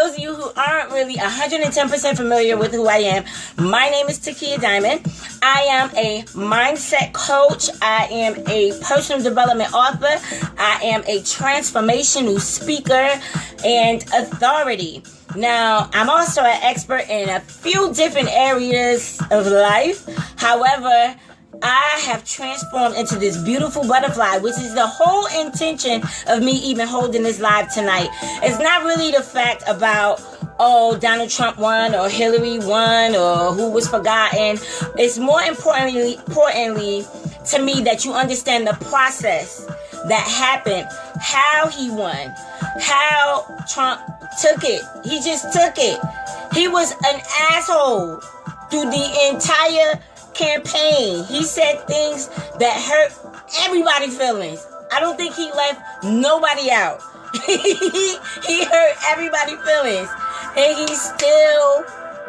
those of you who aren't really 110% familiar with who I am, my name is Takiyah Diamond. I am a mindset coach. I am a personal development author. I am a transformational speaker and authority. Now, I'm also an expert in a few different areas of life. However, I have transformed into this beautiful butterfly, which is the whole intention of me even holding this live tonight. It's not really the fact about, oh, Donald Trump won or Hillary won or who was forgotten. It's more importantly to me that you understand the process that happened, how he won, how Trump took it. He just took it. He was an asshole through the entire campaign. He said things that hurt everybody's feelings. I don't think he left nobody out. He hurt everybody's feelings, and he still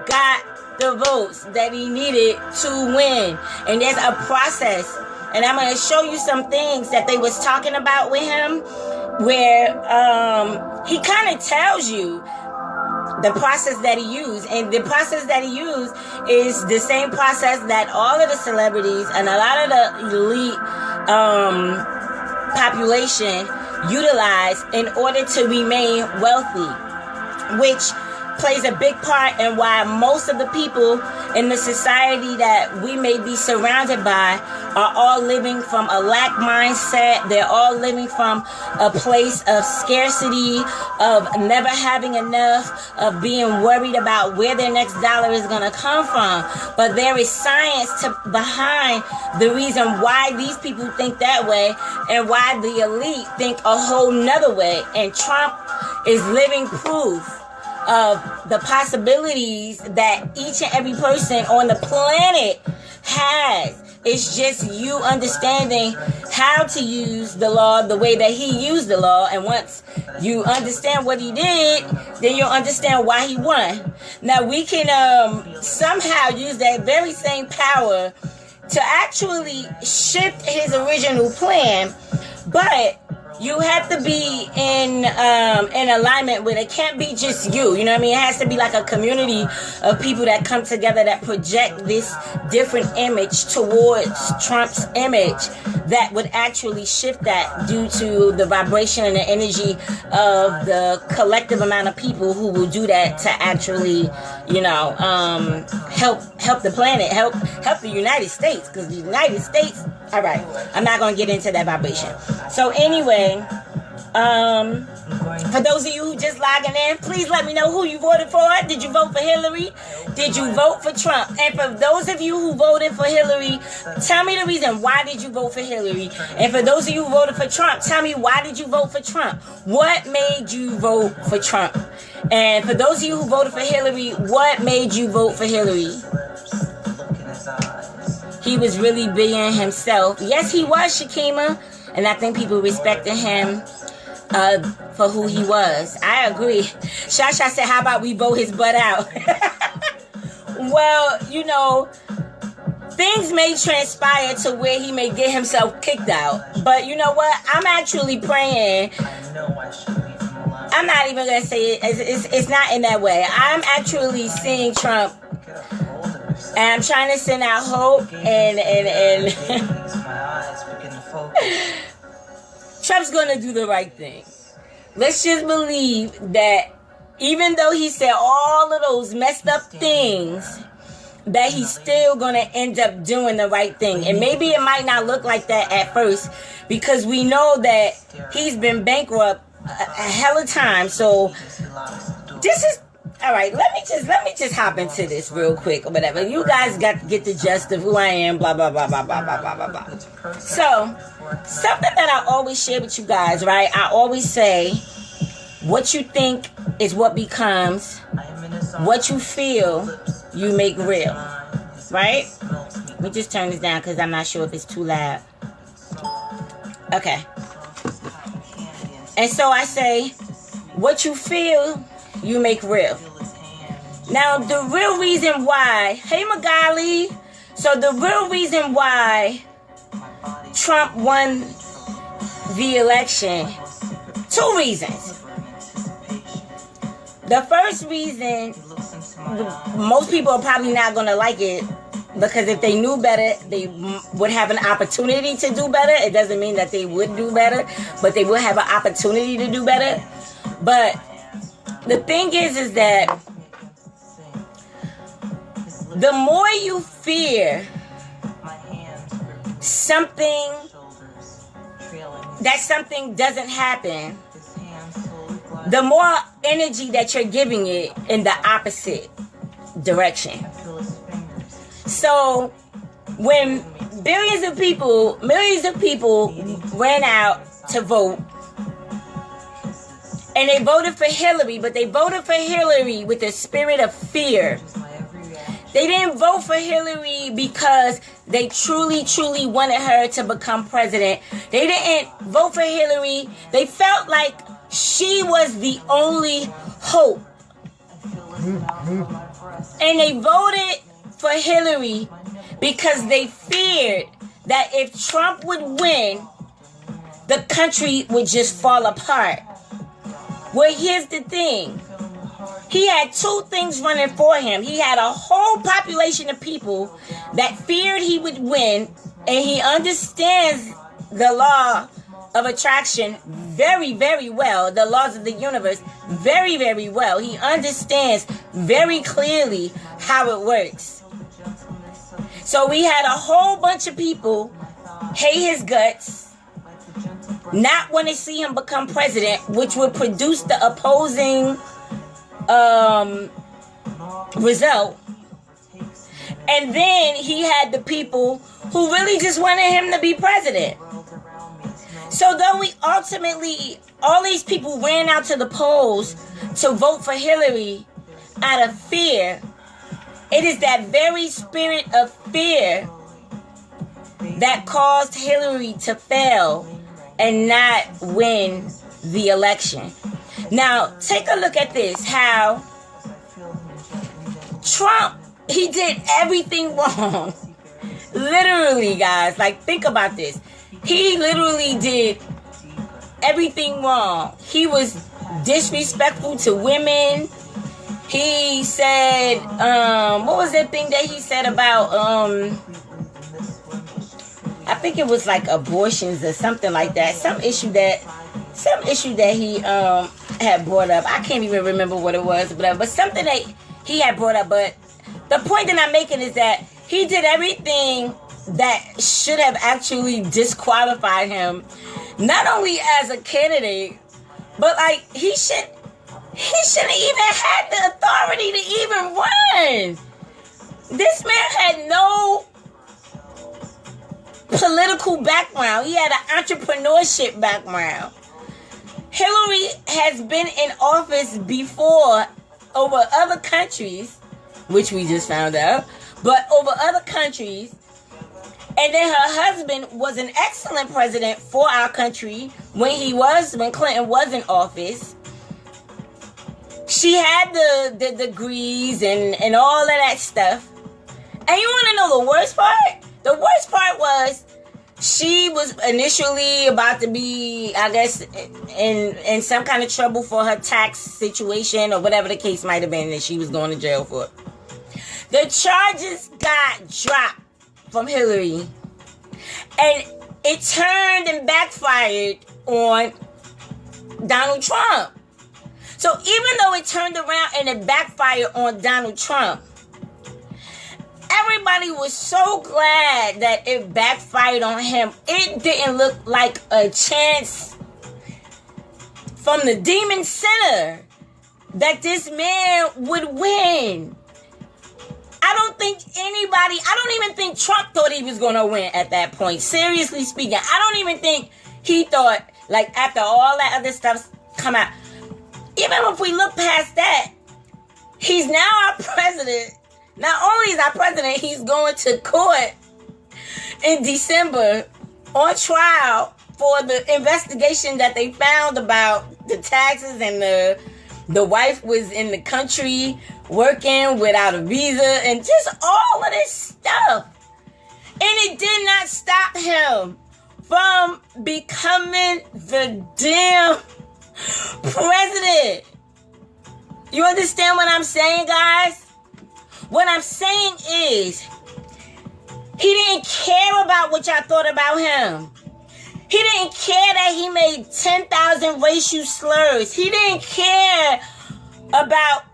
got the votes that he needed to win. And there's a process, and I'm going to show you some things that they was talking about with him, where he kind of tells you the process that he used. And the process that he used is the same process that all of the celebrities and a lot of the elite population utilize in order to remain wealthy, which plays a big part in why most of the people in the society that we may be surrounded by are all living from a lack mindset. They're all living from a place of scarcity, of never having enough, of being worried about where their next dollar is going to come from. But there is science behind the reason why these people think that way and why the elite think a whole nother way. And Trump is living proof of the possibilities that each and every person on the planet has. It's just you understanding how to use the law the way that he used the law. And once you understand what he did, then you'll understand why he won. Now, we can somehow use that very same power to actually shift his original plan, but you have to be in alignment with it. It can't be just you. You know what I mean? It has to be like a community of people that come together that project this different image towards Trump's image that would actually shift that due to the vibration and the energy of the collective amount of people who will do that to actually, help the planet, help the United States. Because the United States, all right, I'm not going to get into that vibration. So anyway, for those of you who just logging in, please let me know who you voted for. Did you vote for Hillary? Did you vote for Trump? And for those of you who voted for Hillary, tell me the reason. Why did you vote for Hillary? And for those of you who voted for Trump, tell me, why did you vote for Trump? What made you vote for Trump? And for those of you who voted for Hillary, what made you vote for Hillary? He was really being himself. Yes, he was, Shakima. And I think people respected him for who he was. I agree. Shasha said, how about we vote his butt out? Well, things may transpire to where he may get himself kicked out. But you know what? I'm actually praying. I'm not even going to say it. It's not in that way. I'm actually seeing Trump. And I'm trying to send out hope and Trump's going to do the right thing. Let's just believe that even though he said all of those messed up things, that he's still going to end up doing the right thing. And maybe it might not look like that at first, because we know that he's been bankrupt a hell of time. So this is all right. Let me just hop into this real quick or whatever. You guys got to get the gist of who I am. Blah blah blah blah blah blah blah blah blah. So something that I always share with you guys, right? I always say, what you think is what becomes. What you feel, you make real. Right? Let me just turn this down because I'm not sure if it's too loud. Okay. And so I say, what you feel, you make real. Now, the real reason why, hey Magali, so the real reason why Trump won the election, two reasons. The first reason, most people are probably not going to like it, because if they knew better, they would have an opportunity to do better. It doesn't mean that they would do better, but they will have an opportunity to do better. But the thing is that the more you fear something doesn't happen, the more energy that you're giving it in the opposite direction. So when millions of people ran out to vote, and they voted for Hillary, but they voted for Hillary with the spirit of fear. They didn't vote for Hillary because they truly, truly wanted her to become president. They didn't vote for Hillary. They felt like she was the only hope. And they voted for Hillary because they feared that if Trump would win, the country would just fall apart. Well, here's the thing. He had two things running for him. He had a whole population of people that feared he would win, and he understands the law of attraction very, very well, the laws of the universe very, very well. He understands very clearly how it works. So we had a whole bunch of people hate his guts, not want to see him become president, which would produce the opposing result. And then he had the people who really just wanted him to be president. So though we ultimately, all these people ran out to the polls to vote for Hillary out of fear, it is that very spirit of fear that caused Hillary to fail and not win the election. Now, take a look at this, how Trump, he did everything wrong. Literally, guys, like, think about this. He literally did everything wrong. He was disrespectful to women. He said, what was that thing that he said about, I think it was like abortions or something like that. Some issue that he had brought up. I can't even remember what it was, but something that he had brought up. But the point that I'm making is that he did everything that should have actually disqualified him, not only as a candidate, but like he shouldn't even had the authority to even run. This man had no political background. He had an entrepreneurship background. Hillary has been in office before over other countries, which we just found out, but over other countries. And then her husband was an excellent president for our country when Clinton was in office. She had the degrees and all of that stuff. And you want to know the worst part? The worst part was she was initially about to be, I guess, in some kind of trouble for her tax situation or whatever the case might have been that she was going to jail for. The charges got dropped from Hillary, and it turned and backfired on Donald Trump. So even though it turned around and it backfired on Donald Trump, everybody was so glad that it backfired on him. It didn't look like a chance from the demon center that this man would win. I don't even think Trump thought he was going to win at that point. Seriously speaking, I don't even think he thought, like, after all that other stuff come out. Even if we look past that, he's now our president. Not only is our president, he's going to court in December on trial for the investigation that they found about the taxes, and the wife was in the country working without a visa and just all of this stuff. And it did not stop him from becoming the damn president. You understand what I'm saying, guys? What I'm saying is, he didn't care about what y'all thought about him. He didn't care that he made 10,000 racial slurs. He didn't care about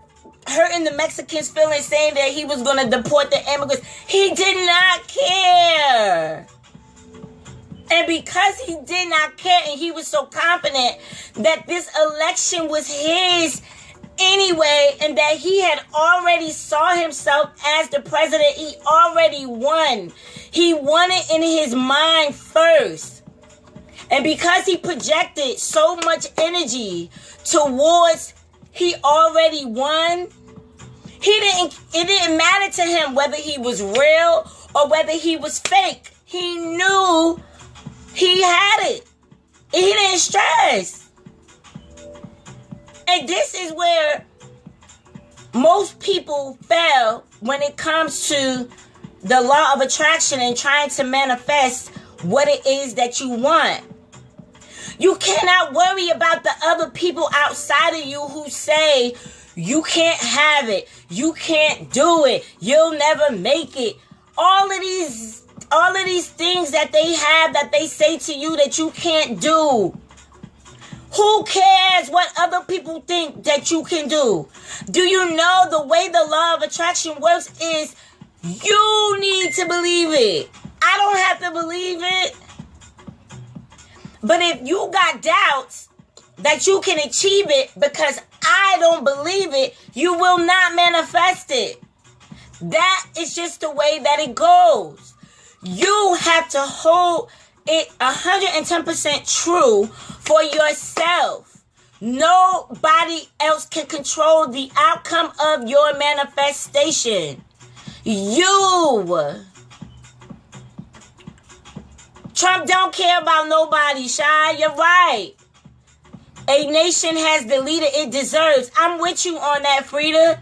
hurting the Mexicans' feelings, saying that he was going to deport the immigrants. He did not care. And because he did not care and he was so confident that this election was his anyway, and that he had already saw himself as the president, he already won. He won it in his mind first. And because he projected so much energy towards he already won, it didn't matter to him whether he was real or whether he was fake. He knew he had it. And he didn't stress. And this is where most people fail when it comes to the law of attraction and trying to manifest what it is that you want. You cannot worry about the other people outside of you who say, you can't have it, you can't do it, you'll never make it. All of these things that they have, that they say to you that you can't do. Who cares what other people think that you can do? Do you know the way the law of attraction works is you need to believe it. I don't have to believe it. But if you got doubts that you can achieve it because I don't believe it, you will not manifest it. That is just the way that it goes. You have to hold it 110% true for yourself. Nobody else can control the outcome of your manifestation. You. Trump don't care about nobody, Shy. You're right. A nation has the leader it deserves. I'm with you on that, Frida.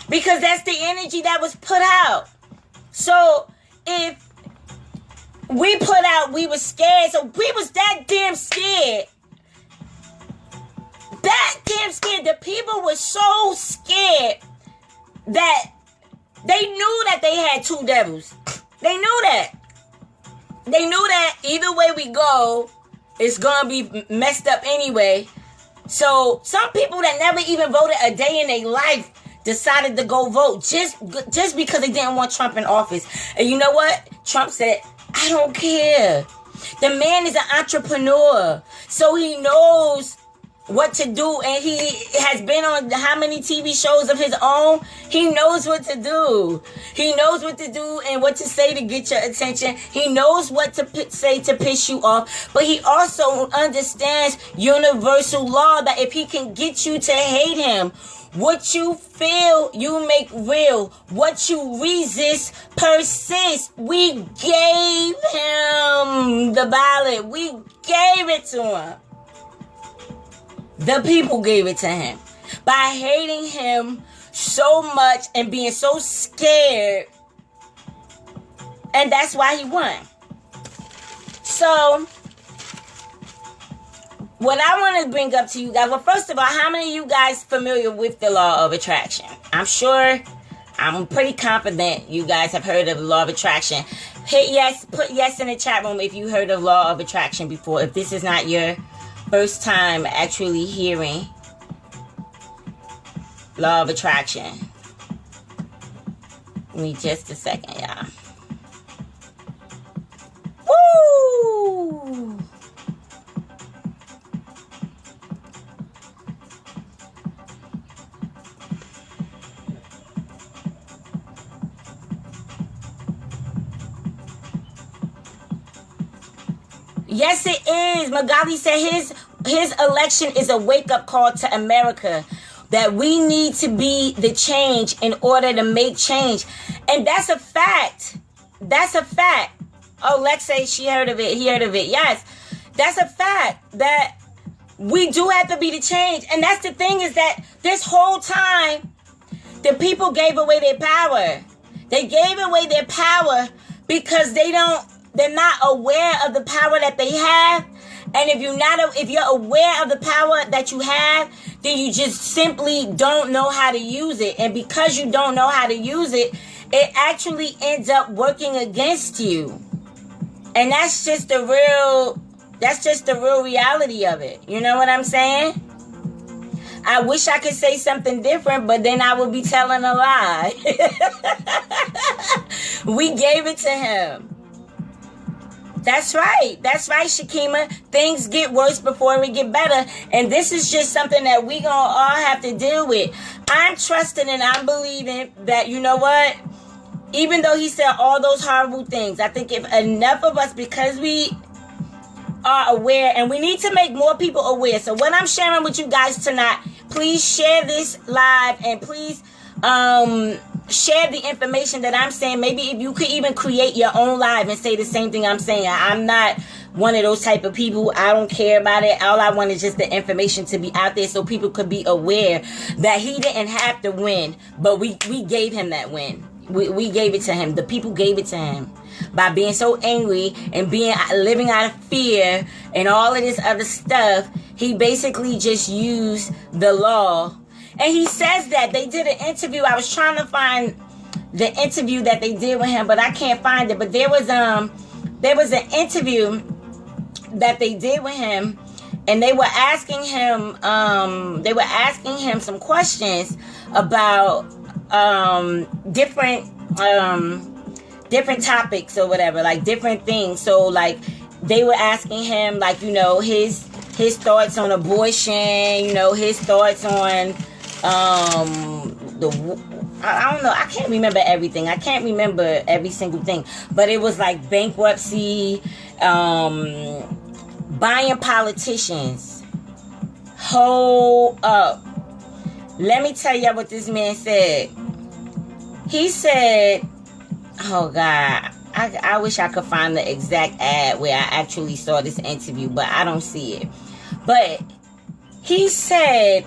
Because that's the energy that was put out. So, if we put out, we were scared. So, we was that damn scared. That damn scared. The people were so scared that they knew that they had two devils. They knew that. They knew that either way we go, it's going to be messed up anyway. So, some people that never even voted a day in their life decided to go vote just because they didn't want Trump in office. And you know what? Trump said, I don't care. The man is an entrepreneur. So he knows what to do. And he has been on how many TV shows of his own? He knows what to do. He knows what to do and what to say to get your attention. He knows what to say to piss you off. But he also understands universal law that if he can get you to hate him, what you feel, you make real. What you resist, persists. We gave him the ballot. We gave it to him. The people gave it to him. By hating him so much and being so scared. And that's why he won. So, what I want to bring up to you guys, well, first of all, how many of you guys familiar with the law of attraction? I'm pretty confident you guys have heard of the law of attraction. Hit yes, put yes in the chat room if you heard of law of attraction before. If this is not your first time actually hearing law of attraction. Give me just a second, y'all. Woo! Yes, it is. Magali said his election is a wake-up call to America. That we need to be the change in order to make change. And that's a fact. That's a fact. Oh, Lex says she heard of it. He heard of it. Yes. That's a fact that we do have to be the change. And that's the thing is that this whole time, the people gave away their power. They gave away their power because they're not aware of the power that they have. And if you're aware of the power that you have, then you just simply don't know how to use it. And because you don't know how to use it, it actually ends up working against you. And that's just the real reality of it. You know what I'm saying? I wish I could say something different, but then I would be telling a lie. We gave it to him. That's right. That's right, Shakima. Things get worse before we get better. And this is just something that we gonna all have to deal with. I'm trusting and I'm believing that, you know what? Even though he said all those horrible things, I think if enough of us, because we are aware, and we need to make more people aware. So what I'm sharing with you guys tonight, please share this live, and please share the information that I'm saying. Maybe if you could even create your own live and say the same thing I'm saying. I'm not one of those type of people. I don't care about it. All I want is just the information to be out there so people could be aware that he didn't have to win, but we gave him that win. We gave it to him. The people gave it to him by being so angry and living out of fear and all of this other stuff. He basically just used the law. And he says that they did an interview. I was trying to find the interview that they did with him, but I can't find it. But there was an interview that they did with him, and they were asking him some questions about different topics or whatever, like different things. So like they were asking him, like, you know, his thoughts on abortion, you know, his thoughts on I don't know, I can't remember everything. I can't remember every single thing, but it was like bankruptcy, buying politicians. Hold up. Let me tell you what this man said. He said, oh God, I wish I could find the exact ad where I actually saw this interview, but I don't see it. But he said,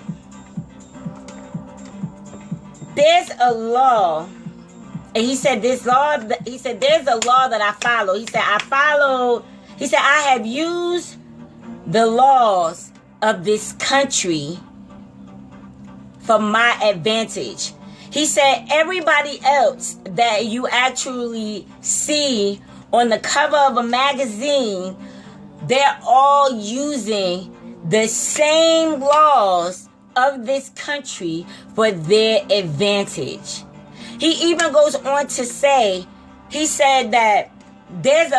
there's a law, and he said there's a law that I follow. He said I have used the laws of this country for my advantage. He said everybody else that you actually see on the cover of a magazine, they're all using the same laws of this country for their advantage. He even goes on to say, he said that there's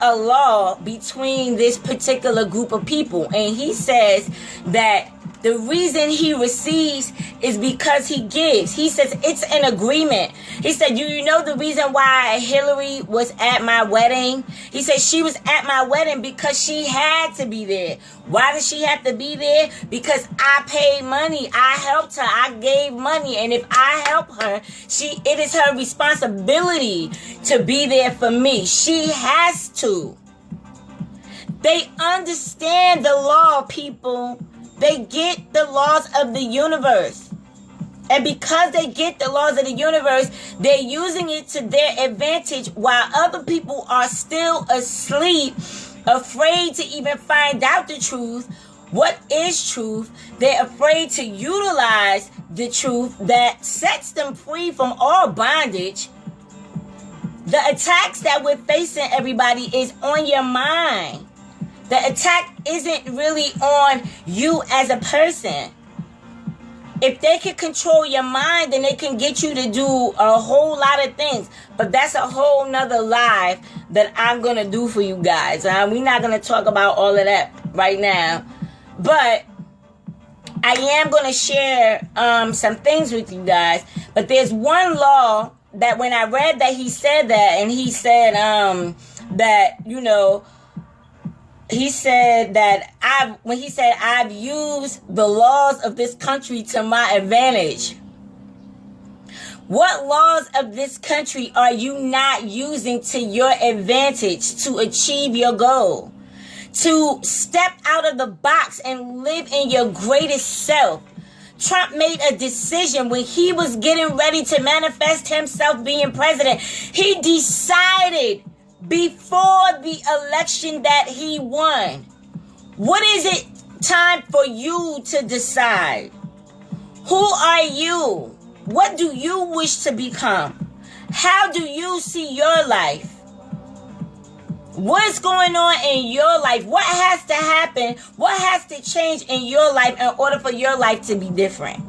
a law between this particular group of people, and he says that the reason he receives is because he gives. He says it's an agreement. He said, you know the reason why Hillary was at my wedding? He said she was at my wedding because she had to be there. Why did she have to be there? Because I paid money. I helped her. I gave money. And if I help her, it is her responsibility to be there for me. She has to. They understand the law, people. They get the laws of the universe. And because they get the laws of the universe, they're using it to their advantage while other people are still asleep, afraid to even find out the truth. What is truth? They're afraid to utilize the truth that sets them free from all bondage. The attacks that we're facing, everybody, is on your mind. The attack isn't really on you as a person. If they can control your mind, then they can get you to do a whole lot of things. But that's a whole nother live that I'm going to do for you guys. We're not going to talk about all of that right now. But I am going to share some things with you guys. But there's one law that when I read that he said that, and he said that, you know, he said that I've used the laws of this country to my advantage. What laws of this country are you not using to your advantage to achieve your goal? To step out of the box and live in your greatest self. Trump made a decision when he was getting ready to manifest himself being president. He decided before the election that he won What is it time for you to decide? Who are you? What do you wish to become? How do you see your life? What's going on in your life? What has to happen? What has to change in your life in order for your life to be different?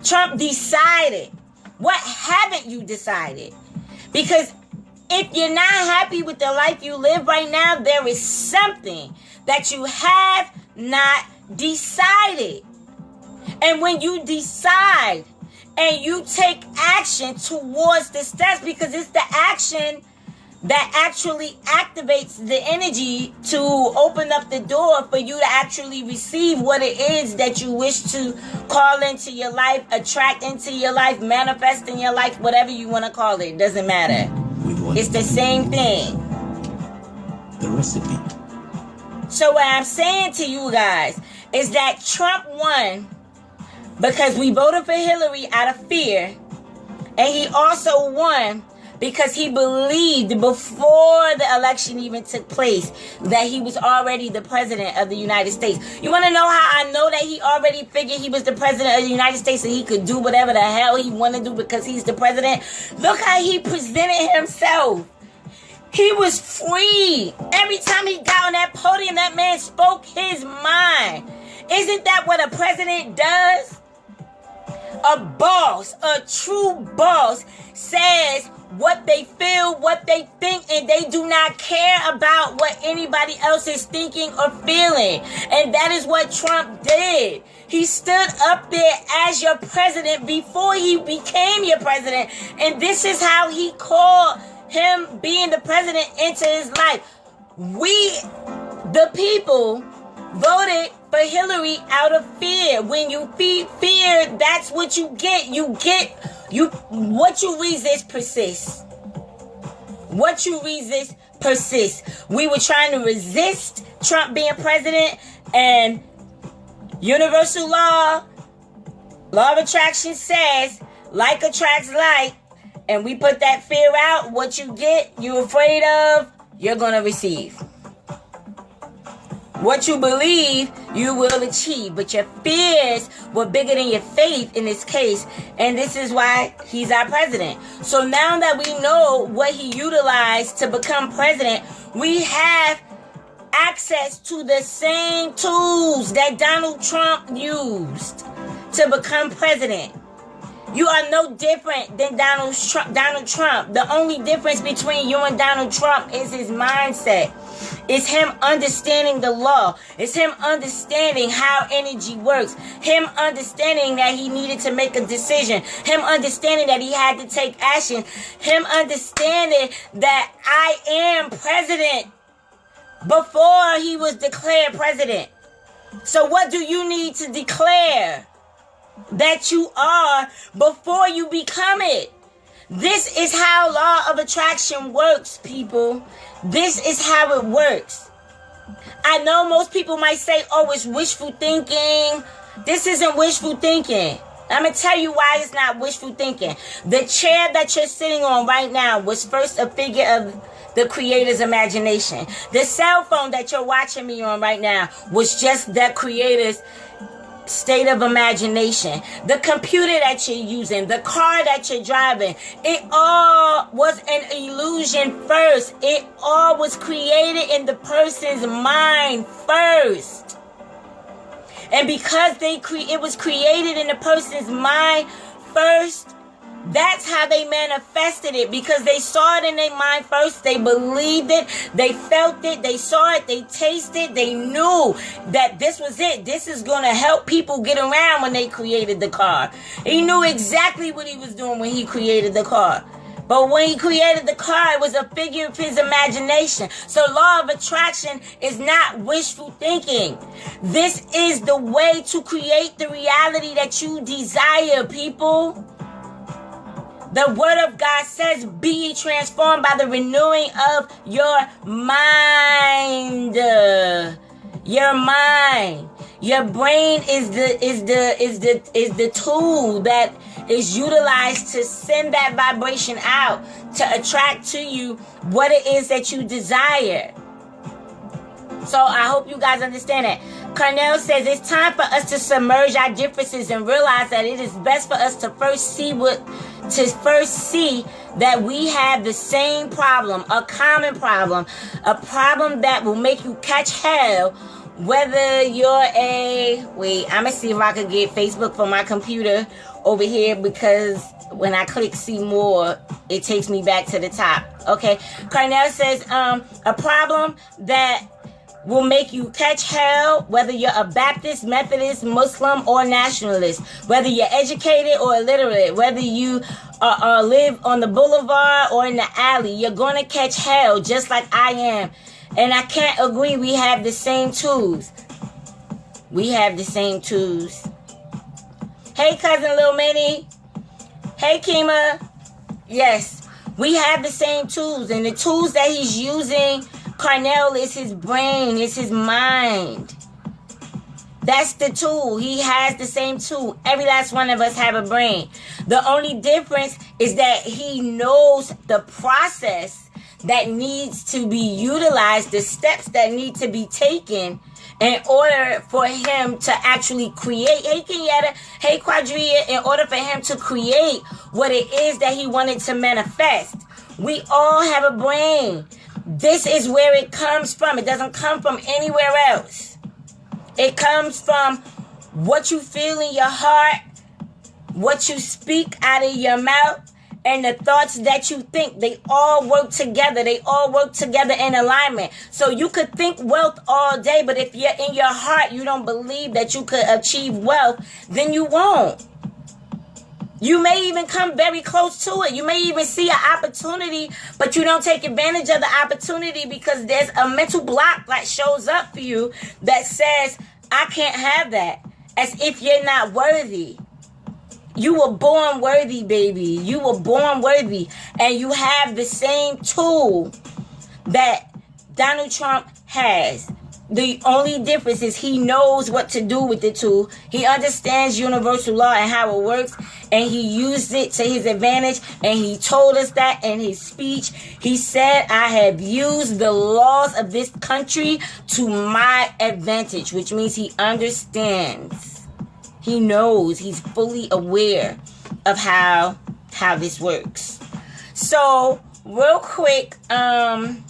Trump decided. What haven't you decided? Because if you're not happy with the life you live right now, there is something that you have not decided. And when you decide and you take action towards the steps, because it's the action that actually activates the energy to open up the door for you to actually receive what it is that you wish to call into your life, attract into your life, manifest in your life, whatever you want to call it. Doesn't matter. It's the same thing. The recipe. So what I'm saying to you guys is that Trump won because we voted for Hillary out of fear. And he also won because he believed before the election even took place that he was already the president of the United States. You want to know how I know that he already figured he was the president of the United States and he could do whatever the hell he wanted to do because he's the president? Look how he presented himself. He was free. Every time he got on that podium, that man spoke his mind. Isn't that what a president does? A boss, a true boss, says what they feel, what they think, and they do not care about what anybody else is thinking or feeling. And that is what Trump did. He stood up there as your president before he became your president. And this is how he called him being the president into his life. We, the people, voted for Hillary out of fear. When you feed fear, that's what you get. What you resist persists. What you resist persists. We were trying to resist Trump being president, and universal law of attraction says like attracts like, and we put that fear out. What you get, you're afraid of, you're gonna receive. What you believe, you will achieve. But your fears were bigger than your faith in this case. And this is why he's our president. So now that we know what he utilized to become president, we have access to the same tools that Donald Trump used to become president. You are no different than Donald Trump. The only difference between you and Donald Trump is his mindset. It's him understanding the law. It's him understanding how energy works. Him understanding that he needed to make a decision. Him understanding that he had to take action. Him understanding that I am president before he was declared president. So what do you need to declare that you are before you become it? This is how law of attraction works, people. This is how it works. I know most people might say, oh, it's wishful thinking. This isn't wishful thinking. I'm going to tell you why it's not wishful thinking. The chair that you're sitting on right now was first a figure of the creator's imagination. The cell phone that you're watching me on right now was just the creator's state of imagination. The computer that you're using, the car that you're driving, it all was an illusion first. It all was created in the person's mind first. And because it was created in the person's mind first, that's how they manifested it, because they saw it in their mind first. They believed it. They felt it. They saw it. They tasted it. They knew that this was it. This is going to help people get around when they created the car. He knew exactly what he was doing when he created the car. But when he created the car, it was a figure of his imagination. So law of attraction is not wishful thinking. This is the way to create the reality that you desire, people. The word of God says, be ye transformed by the renewing of your mind. Your mind. Your brain is the tool that is utilized to send that vibration out, to attract to you what it is that you desire. So I hope you guys understand that. Carnell says it's time for us to submerge our differences and realize that it is best for us to first see that we have the same problem, a common problem, a problem that will make you catch hell. Whether you're wait, I'm gonna see if I can get Facebook from my computer over here, because when I click see more, it takes me back to the top. Okay, Carnell says a problem that will make you catch hell, whether you're a Baptist, Methodist, Muslim, or nationalist, whether you're educated or illiterate, whether you live on the boulevard or in the alley, you're gonna catch hell just like I am. And I can't agree. We have the same tools. We have the same tools. Hey, cousin Lil Minnie. Hey, Kima. Yes, we have the same tools. And the tools that he's using, Carnell, is his brain. It's his mind. That's the tool. He has the same tool. Every last one of us have a brain. The only difference is that he knows the process that needs to be utilized, the steps that need to be taken in order for him to actually create. Hey, Kenyatta. Hey, Quadria. In order for him to create what it is that he wanted to manifest. We all have a brain. This is where it comes from. It doesn't come from anywhere else. It comes from what you feel in your heart, what you speak out of your mouth, and the thoughts that you think. They all work together. They all work together in alignment. So you could think wealth all day, but if you're in your heart, you don't believe that you could achieve wealth, then you won't. You may even come very close to it. You may even see an opportunity, but you don't take advantage of the opportunity because there's a mental block that shows up for you that says, I can't have that, as if you're not worthy. You were born worthy, baby. You were born worthy. And you have the same tool that Donald Trump has. The only difference is he knows what to do with the tool. He understands universal law and how it works. And he used it to his advantage. And he told us that in his speech. He said, I have used the laws of this country to my advantage. Which means he understands. He knows. He's fully aware of how this works. So, real quick, I'm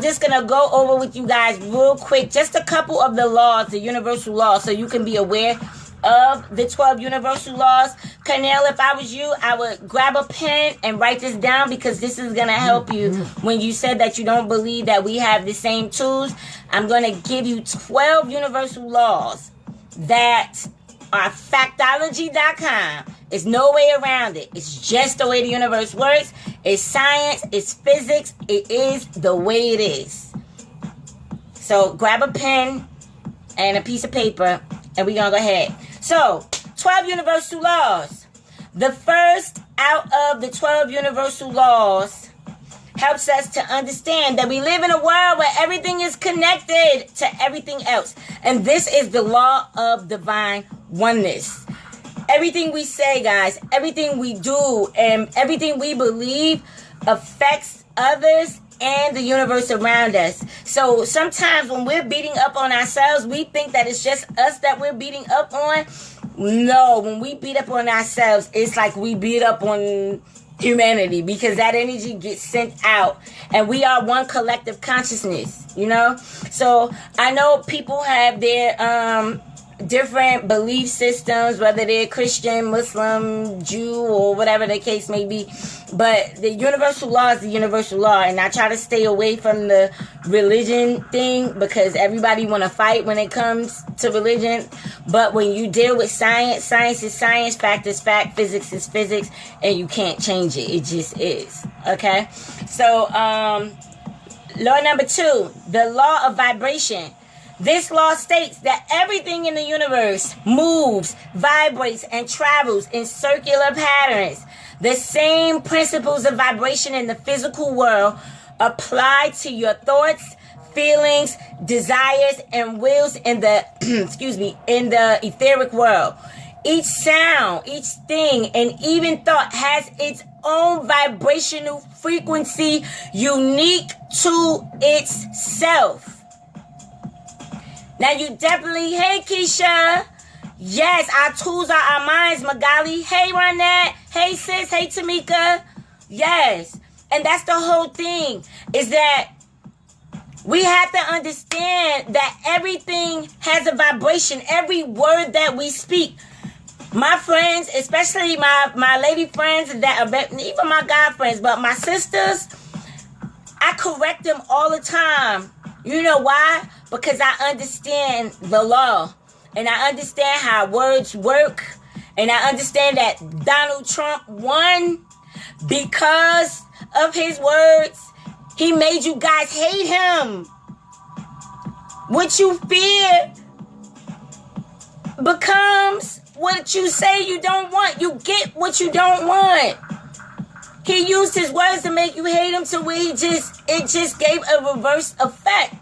just going to go over with you guys real quick just a couple of the laws, the universal laws, so you can be aware of the 12 universal laws. Cornell, if I was you, I would grab a pen and write this down, because this is going to help you when you said that you don't believe that we have the same tools. I'm going to give you 12 universal laws that are factology.com. There's no way around it. It's just the way the universe works. It's science. It's physics. It is the way it is. So grab a pen and a piece of paper, and we're going to go ahead. So, 12 universal laws. The first out of the 12 universal laws helps us to understand that we live in a world where everything is connected to everything else. And this is the law of divine oneness. Everything we say, guys, everything we do, and everything we believe affects others and the universe around us. So sometimes when we're beating up on ourselves, we think that it's just us that we're beating up on. No, when we beat up on ourselves, it's like we beat up on humanity, because that energy gets sent out, and we are one collective consciousness, you know? So I know people have their different belief systems, whether they're Christian, Muslim, Jew, or whatever the case may be. But the universal law is the universal law. And I try to stay away from the religion thing, because everybody want to fight when it comes to religion. But when you deal with science, science is science, fact is fact, physics is physics, and you can't change it. It just is. Okay? So, law number 2, the law of vibration. This law states that everything in the universe moves, vibrates, and travels in circular patterns. The same principles of vibration in the physical world apply to your thoughts, feelings, desires, and wills in the in the etheric world. Each sound, each thing, and even thought has its own vibrational frequency unique to itself. Now you definitely, hey Keisha. Yes, our tools are our minds, Magali. Hey Ronette. Hey sis. Hey Tamika. Yes. And that's the whole thing, is that we have to understand that everything has a vibration. Every word that we speak. My friends, especially my lady friends, that are, even my guy friends, but my sisters, I correct them all the time. You know why? Because I understand the law. And I understand how words work. And I understand that Donald Trump won because of his words. He made you guys hate him. What you fear becomes what you say you don't want. You get what you don't want. He used his words to make you hate him, to where it just gave a reverse effect.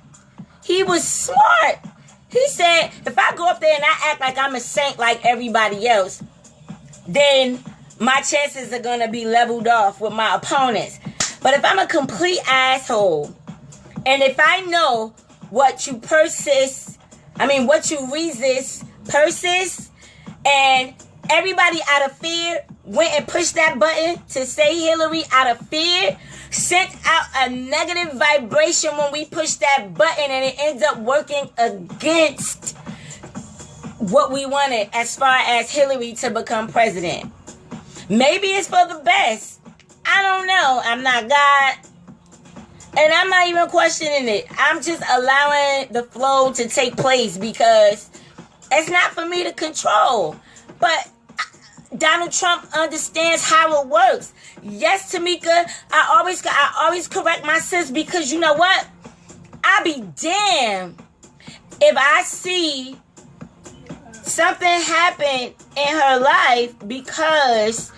He was smart. He said, if I go up there and I act like I'm a saint like everybody else, then my chances are going to be leveled off with my opponents. But if I'm a complete asshole, and if I know what you resist, persists, and everybody out of fear went and pushed that button to say Hillary out of fear, sent out a negative vibration when we pushed that button, and it ends up working against what we wanted as far as Hillary to become president. Maybe it's for the best. I don't know. I'm not God. And I'm not even questioning it. I'm just allowing the flow to take place because it's not for me to control. But Donald Trump understands how it works. Yes, Tamika, I always correct my sis, because you know what? I'll be damned if I see something happen in her life because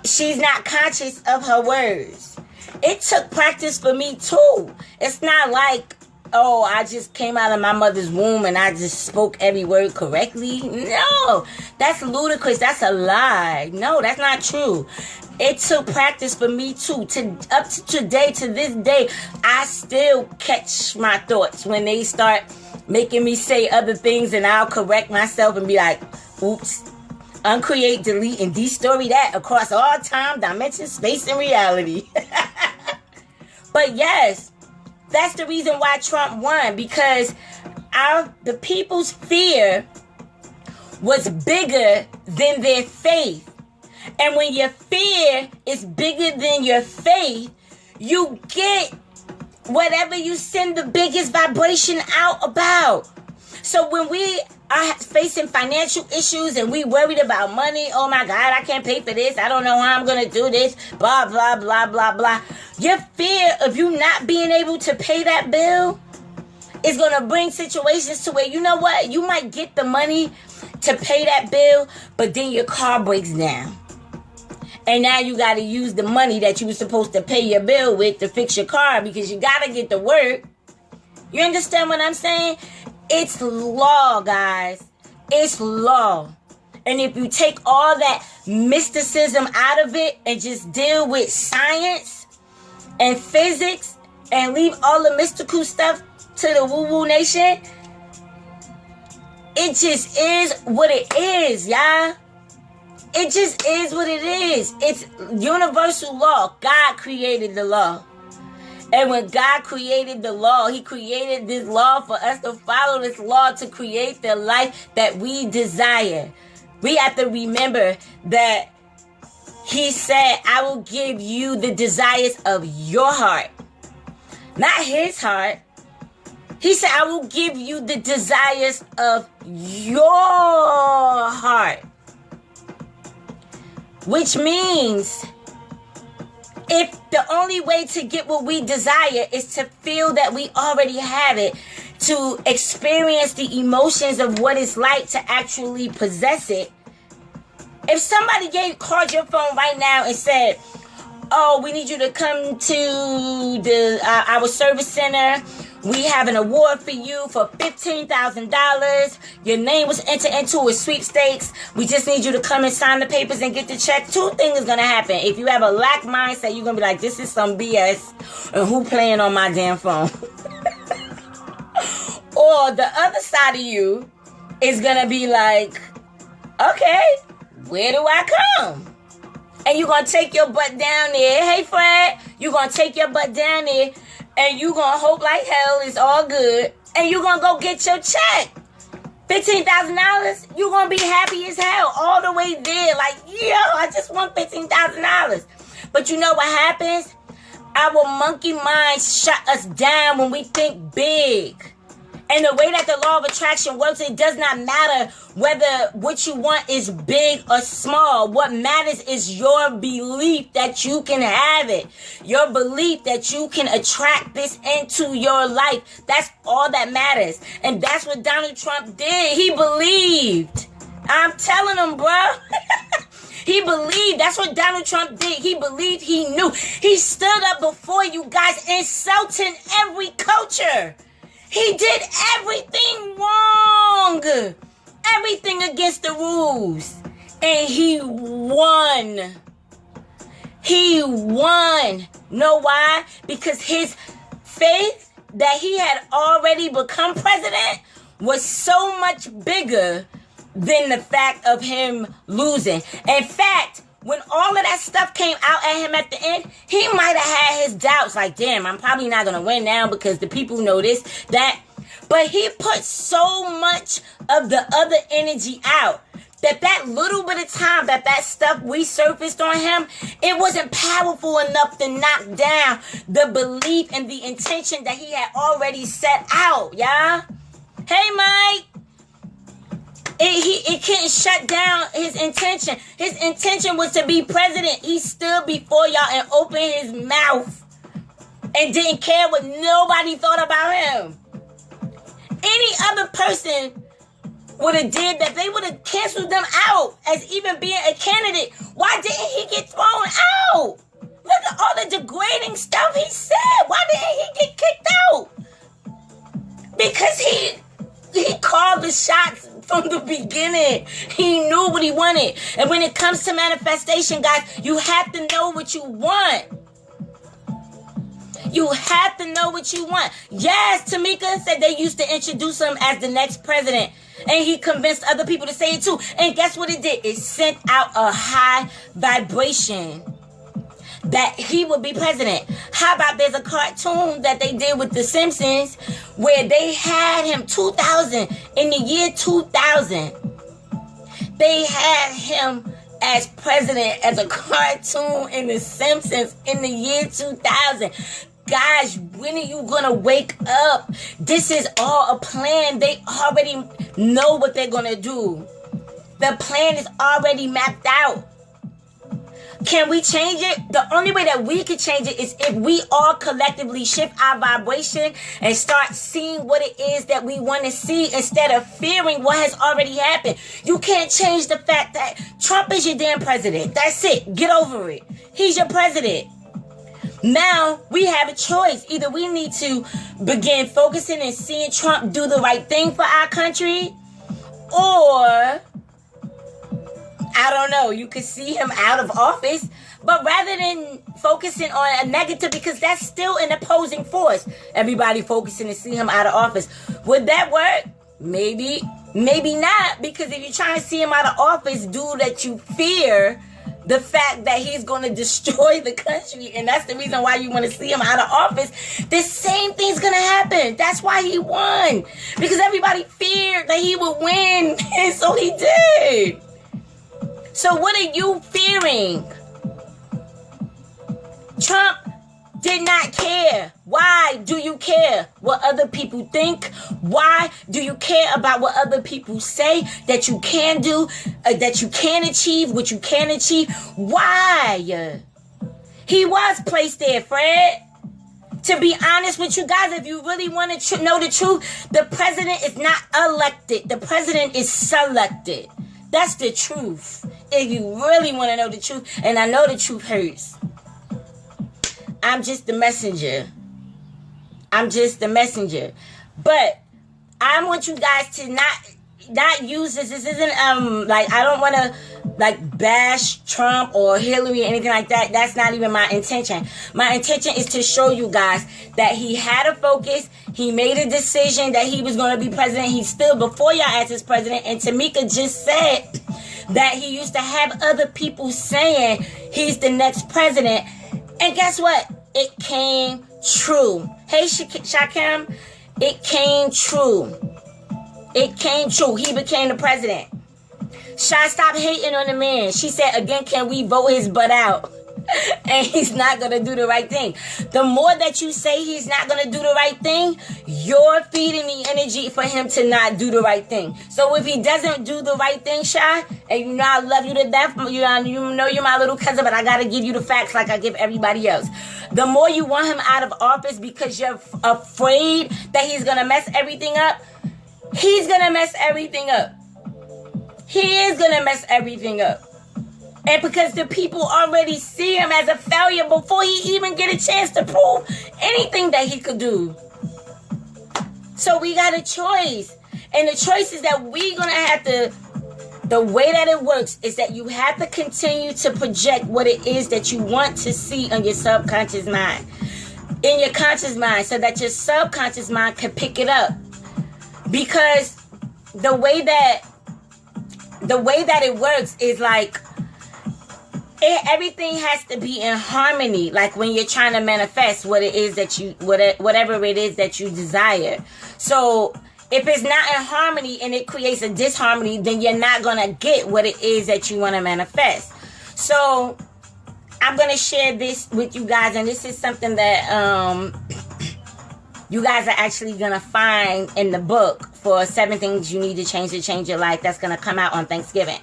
she's not conscious of her words. It took practice for me too. It's not like, oh, I just came out of my mother's womb and I just spoke every word correctly. No, that's ludicrous. That's a lie. No, that's not true. It took practice for me too. Up to today, to this day, I still catch my thoughts when they start making me say other things, and I'll correct myself and be like, oops, uncreate, delete, and de-story that across all time, dimension, space, and reality. But yes, that's the reason why Trump won, because the people's fear was bigger than their faith. And when your fear is bigger than your faith, you get whatever you send the biggest vibration out about. So when we are facing financial issues and we worried about money, oh my God, I can't pay for this, I don't know how I'm going to do this, blah, blah, blah, blah, blah. Your fear of you not being able to pay that bill is going to bring situations to where, you know what, you might get the money to pay that bill, but then your car breaks down. And now you got to use the money that you were supposed to pay your bill with to fix your car because you got to get to work. You understand what I'm saying? It's law, guys. It's law. And if you take all that mysticism out of it and just deal with science and physics and leave all the mystical stuff to the woo-woo nation, it just is what it is, y'all. It just is what it is. It's universal law. God created the law. And when God created the law, He created this law for us to follow this law to create the life that we desire. We have to remember that He said, I will give you the desires of your heart. Not His heart. He said, I will give you the desires of your heart. Which means, if the only way to get what we desire is to feel that we already have it, to experience the emotions of what it's like to actually possess it. If somebody called your phone right now and said, oh, we need you to come to our service center. We have an award for you for $15,000. Your name was entered into a sweepstakes. We just need you to come and sign the papers and get the check. Two things is going to happen. If you have a lack mindset, you're going to be like, this is some BS. And who playing on my damn phone? Or the other side of you is going to be like, okay, where do I come? And you're going to take your butt down there. Hey, Fred, you're going to take your butt down there. And you going to hope like hell it's all good. And you going to go get your check. $15,000. you going to be happy as hell all the way there. Like, yo, I just want $15,000. But you know what happens? Our monkey minds shut us down when we think big. And the way that the law of attraction works, it does not matter whether what you want is big or small. What matters is your belief that you can have it. Your belief that you can attract this into your life. That's all that matters. And that's what Donald Trump did. He believed. I'm telling him, bro. He believed. That's what Donald Trump did. He believed. He knew. He stood up before you guys, insulting every culture. He did everything wrong. Everything against the rules. And he won. He won. Know why? Because his faith that he had already become president was so much bigger than the fact of him losing. In fact, when all of that stuff came out at him at the end, he might have had his doubts. Like, damn, I'm probably not going to win now because the people know this, that. But he put so much of the other energy out that little bit of time that stuff resurfaced on him, it wasn't powerful enough to knock down the belief and the intention that he had already set out, y'all. Hey, Mike. It couldn't shut down his intention. His intention was to be president. He stood before y'all and opened his mouth and didn't care what nobody thought about him. Any other person would have did that. They would have canceled them out as even being a candidate. Why didn't he get thrown out? Look at all the degrading stuff he said. Why didn't he get kicked out? Because he called the shots from the beginning. He knew what he wanted. And when it comes to manifestation, guys, you have to know what you want. You have to know what you want. Yes, Tamika said they used to introduce him as the next president. And he convinced other people to say it too. And guess what it did? It sent out a high vibration that he would be president. How about there's a cartoon that they did with The Simpsons where they had him in the year 2000. They had him as president as a cartoon in The Simpsons in the year 2000. Guys, when are you gonna wake up? This is all a plan. They already know what they're gonna do. The plan is already mapped out. Can we change it? The only way that we can change it is if we all collectively shift our vibration and start seeing what it is that we want to see instead of fearing what has already happened. You can't change the fact that Trump is your damn president. That's it. Get over it. He's your president. Now we have a choice. Either we need to begin focusing and seeing Trump do the right thing for our country, or I don't know, you could see him out of office. But rather than focusing on a negative, because that's still an opposing force, everybody focusing to see him out of office. Would that work? Maybe, maybe not. Because if you're trying to see him out of office, due that you fear the fact that he's going to destroy the country, and that's the reason why you want to see him out of office, the same thing's going to happen. That's why he won. Because everybody feared that he would win, and so he did. So what are you fearing? Trump did not care. Why do you care what other people think? Why do you care about what other people say that you can do, that you can achieve, what you can achieve? Why? He was placed there, Fred. To be honest with you guys, if you really want to know the truth, the president is not elected. The president is selected. That's the truth. If you really want to know the truth, and I know the truth hurts. I'm just the messenger. I'm just the messenger. But I want you guys to not use this. This isn't like, I don't want to like bash Trump or Hillary or anything like that. That's not even my intention. My intention is to show you guys that he had a focus. He made a decision that he was going to be president. He stood before y'all as his president. And Tamika just said that he used to have other people saying he's the next president. And guess what? It came true. Hey, Shakim, it came true. It came true. He became the president. Shy, stop hating on the man. She said, again, can we vote his butt out? And he's not going to do the right thing. The more that you say he's not going to do the right thing, you're feeding the energy for him to not do the right thing. So if he doesn't do the right thing, Shy, and you know I love you to death, you know you're my little cousin, but I got to give you the facts like I give everybody else. The more you want him out of office because you're afraid that he's going to mess everything up, he's going to mess everything up. He is going to mess everything up. And because the people already see him as a failure before he even get a chance to prove anything that he could do. So we got a choice. And the choice is that we're going to have to, the way that it works is that you have to continue to project what it is that you want to see on your subconscious mind. In your conscious mind, so that your subconscious mind can pick it up. Because the way that it works is like, everything has to be in harmony. Like when you're trying to manifest what it is that you, whatever it is that you desire. So if it's not in harmony and it creates a disharmony, then you're not going to get what it is that you want to manifest. So I'm going to share this with you guys. And this is something that you guys are actually going to find in the book for 7 things you need to change your life. That's going to come out on Thanksgiving.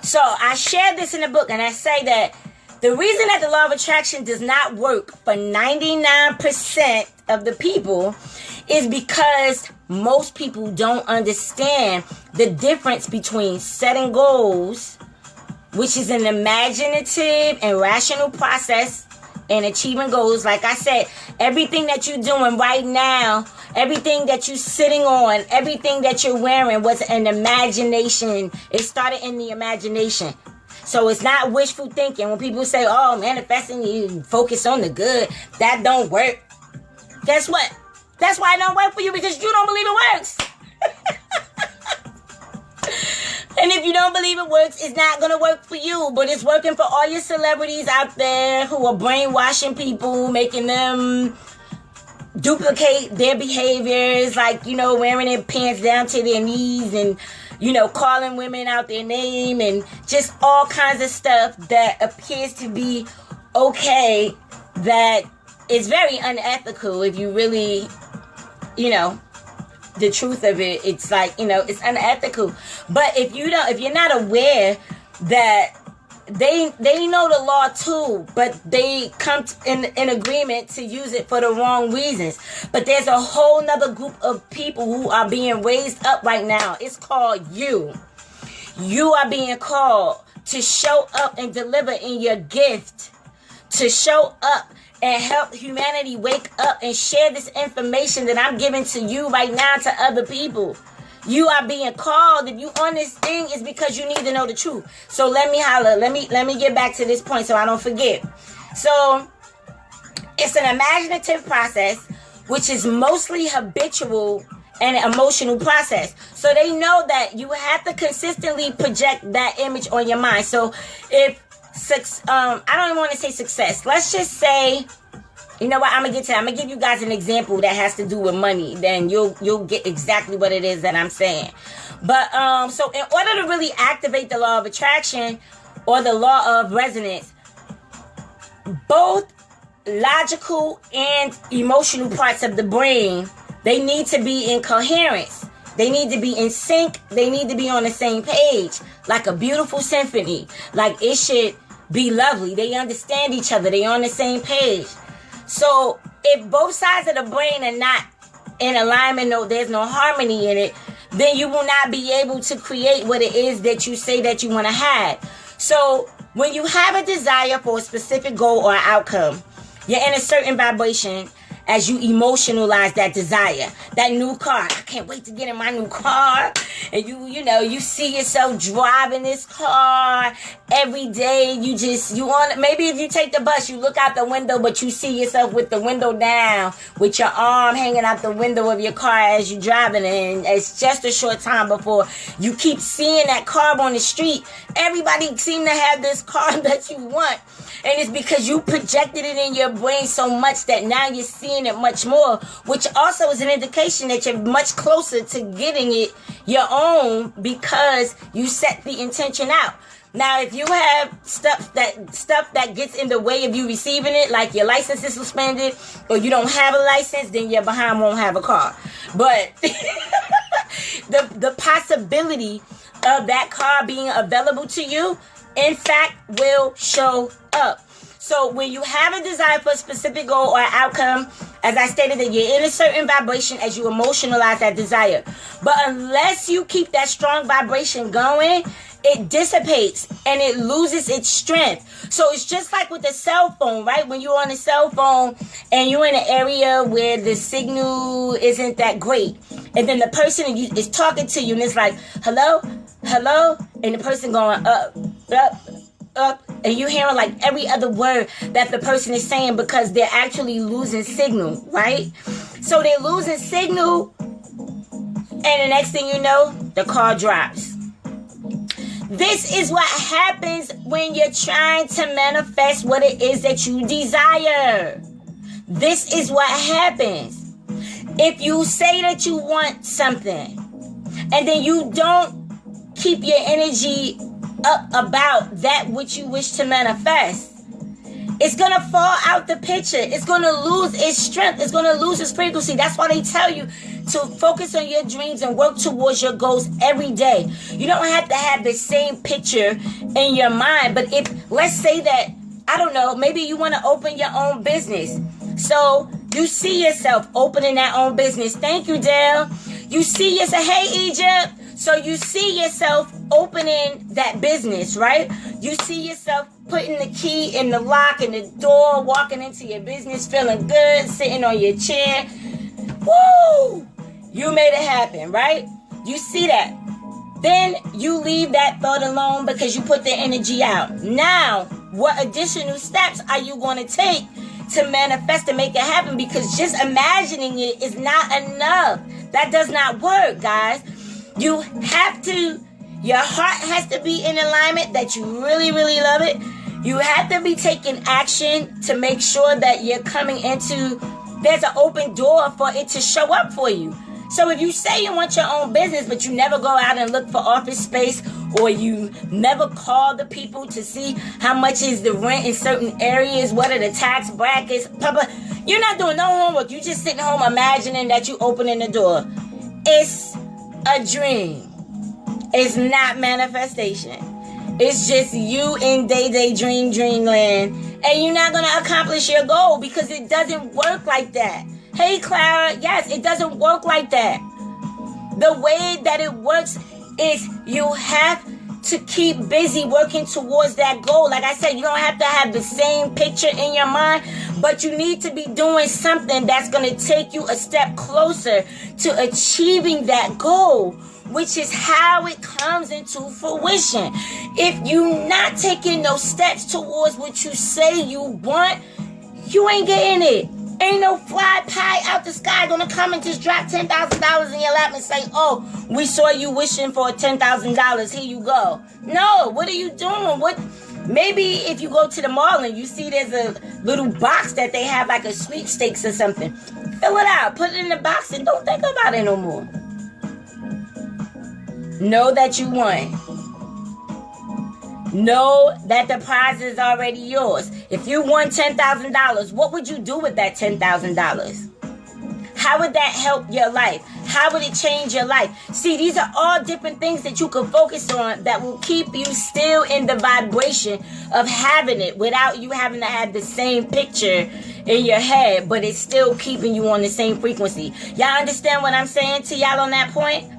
So I shared this in the book, and I say that the reason that the law of attraction does not work for 99% of the people is because most people don't understand the difference between setting goals, which is an imaginative and rational process, and achieving goals. Like I said, everything that you're doing right now, everything that you're sitting on, everything that you're wearing was an imagination. It started in the imagination. So it's not wishful thinking. When people say, oh, manifesting, you focus on the good, that don't work. Guess what? That's why it don't work for you, because you don't believe it works. And if you don't believe it works, it's not going to work for you. But it's working for all your celebrities out there who are brainwashing people, making them duplicate their behaviors, like, you know, wearing their pants down to their knees and, you know, calling women out their name and just all kinds of stuff that appears to be okay, that is very unethical. If you really, you know, the truth of it, it's like, you know, it's unethical. But if you're not aware that they know the law too, but they come in agreement to use it for the wrong reasons. But there's a whole nother group of people who are being raised up right now. It's called you. You are being called to show up and deliver in your gift, to show up and help humanity wake up and share this information that I'm giving to you right now to other people. You are being called. If you on this thing, it's because you need to know the truth. So let me holler. Let me get back to this point so I don't forget. So it's an imaginative process, which is mostly habitual and an emotional process. So they know that you have to consistently project that image on your mind. So if I don't even want to say success. Let's just say, you know what, I'm gonna give you guys an example that has to do with money. Then you'll get exactly what it is that I'm saying. But so in order to really activate the law of attraction or the law of resonance, both logical and emotional parts of the brain, they need to be in coherence. They need to be in sync. They need to be on the same page, like a beautiful symphony. Like it should be lovely. They understand each other. They on the same page. So if both sides of the brain are not in alignment, there's no harmony in it, then you will not be able to create what it is that you say that you want to have. So when you have a desire for a specific goal or outcome, you're in a certain vibration, as you emotionalize that desire. That new car. I can't wait to get in my new car. And you see yourself driving this car every day. Maybe if you take the bus, you look out the window, but you see yourself with the window down, with your arm hanging out the window of your car as you're driving. And it's just a short time before you keep seeing that car on the street. Everybody seem to have this car that you want. And it's because you projected it in your brain so much that now you're seeing it much more, which also is an indication that you're much closer to getting it your own because you set the intention out. Now, if you have stuff that gets in the way of you receiving it, like your license is suspended or you don't have a license, then your behind won't have a car. But the possibility of that car being available to you, in fact, will show up. So when you have a desire for a specific goal or outcome, as I stated, that you're in a certain vibration as you emotionalize that desire. But unless you keep that strong vibration going, it dissipates and it loses its strength. So it's just like with the cell phone, right? When you're on a cell phone and you're in an area where the signal isn't that great, and then the person is talking to you and it's like, hello, hello, and the person going up, and you hearing like every other word that the person is saying because they're actually losing signal, right? So they're losing signal, and the next thing you know, the car drops. This is what happens when you're trying to manifest what it is that you desire. This is what happens. If you say that you want something and then you don't keep your energy up about that which you wish to manifest, it's going to fall out the picture. It's going to lose its strength. It's going to lose its frequency. That's why they tell you to focus on your dreams and work towards your goals every day. You don't have to have the same picture in your mind. But if, let's say that, I don't know, maybe you want to open your own business. So you see yourself opening that own business. Thank you, Dale. You see yourself, hey, Egypt. So you see yourself opening that business, right? You see yourself putting the key in the lock and the door, walking into your business, feeling good, sitting on your chair. Woo! You made it happen, right? You see that. Then you leave that thought alone because you put the energy out. Now, what additional steps are you going to take to manifest and make it happen? Because just imagining it is not enough. That does not work, guys. You have to, your heart has to be in alignment that you really, really love it. You have to be taking action to make sure that you're coming into, there's an open door for it to show up for you. So if you say you want your own business, but you never go out and look for office space, or you never call the people to see how much is the rent in certain areas, what are the tax brackets, you're not doing no homework. You're just sitting home imagining that you opening the door. It's a dream. It's not manifestation. It's just you in day dreamland, and you're not going to accomplish your goal because it doesn't work like that. Hey, Clara, yes, it doesn't work like that. The way that it works is you have to keep busy working towards that goal. Like I said, you don't have to have the same picture in your mind, but you need to be doing something that's going to take you a step closer to achieving that goal, which is how it comes into fruition. If you're not taking those steps towards what you say you want, you ain't getting it. Ain't no fly pie out the sky gonna come and just drop $10,000 in your lap and say, oh, we saw you wishing for $10,000. Here you go. No, what are you doing? Maybe if you go to the mall and you see there's a little box that they have like a sweepstakes or something, fill it out, put it in the box, and don't think about it no more. Know that you won. Know that the prize is already yours. If you won $10,000, what would you do with that $10,000? How would that help your life? How would it change your life? See, these are all different things that you can focus on that will keep you still in the vibration of having it without you having to have the same picture in your head, but it's still keeping you on the same frequency. Y'all understand what I'm saying to y'all on that point?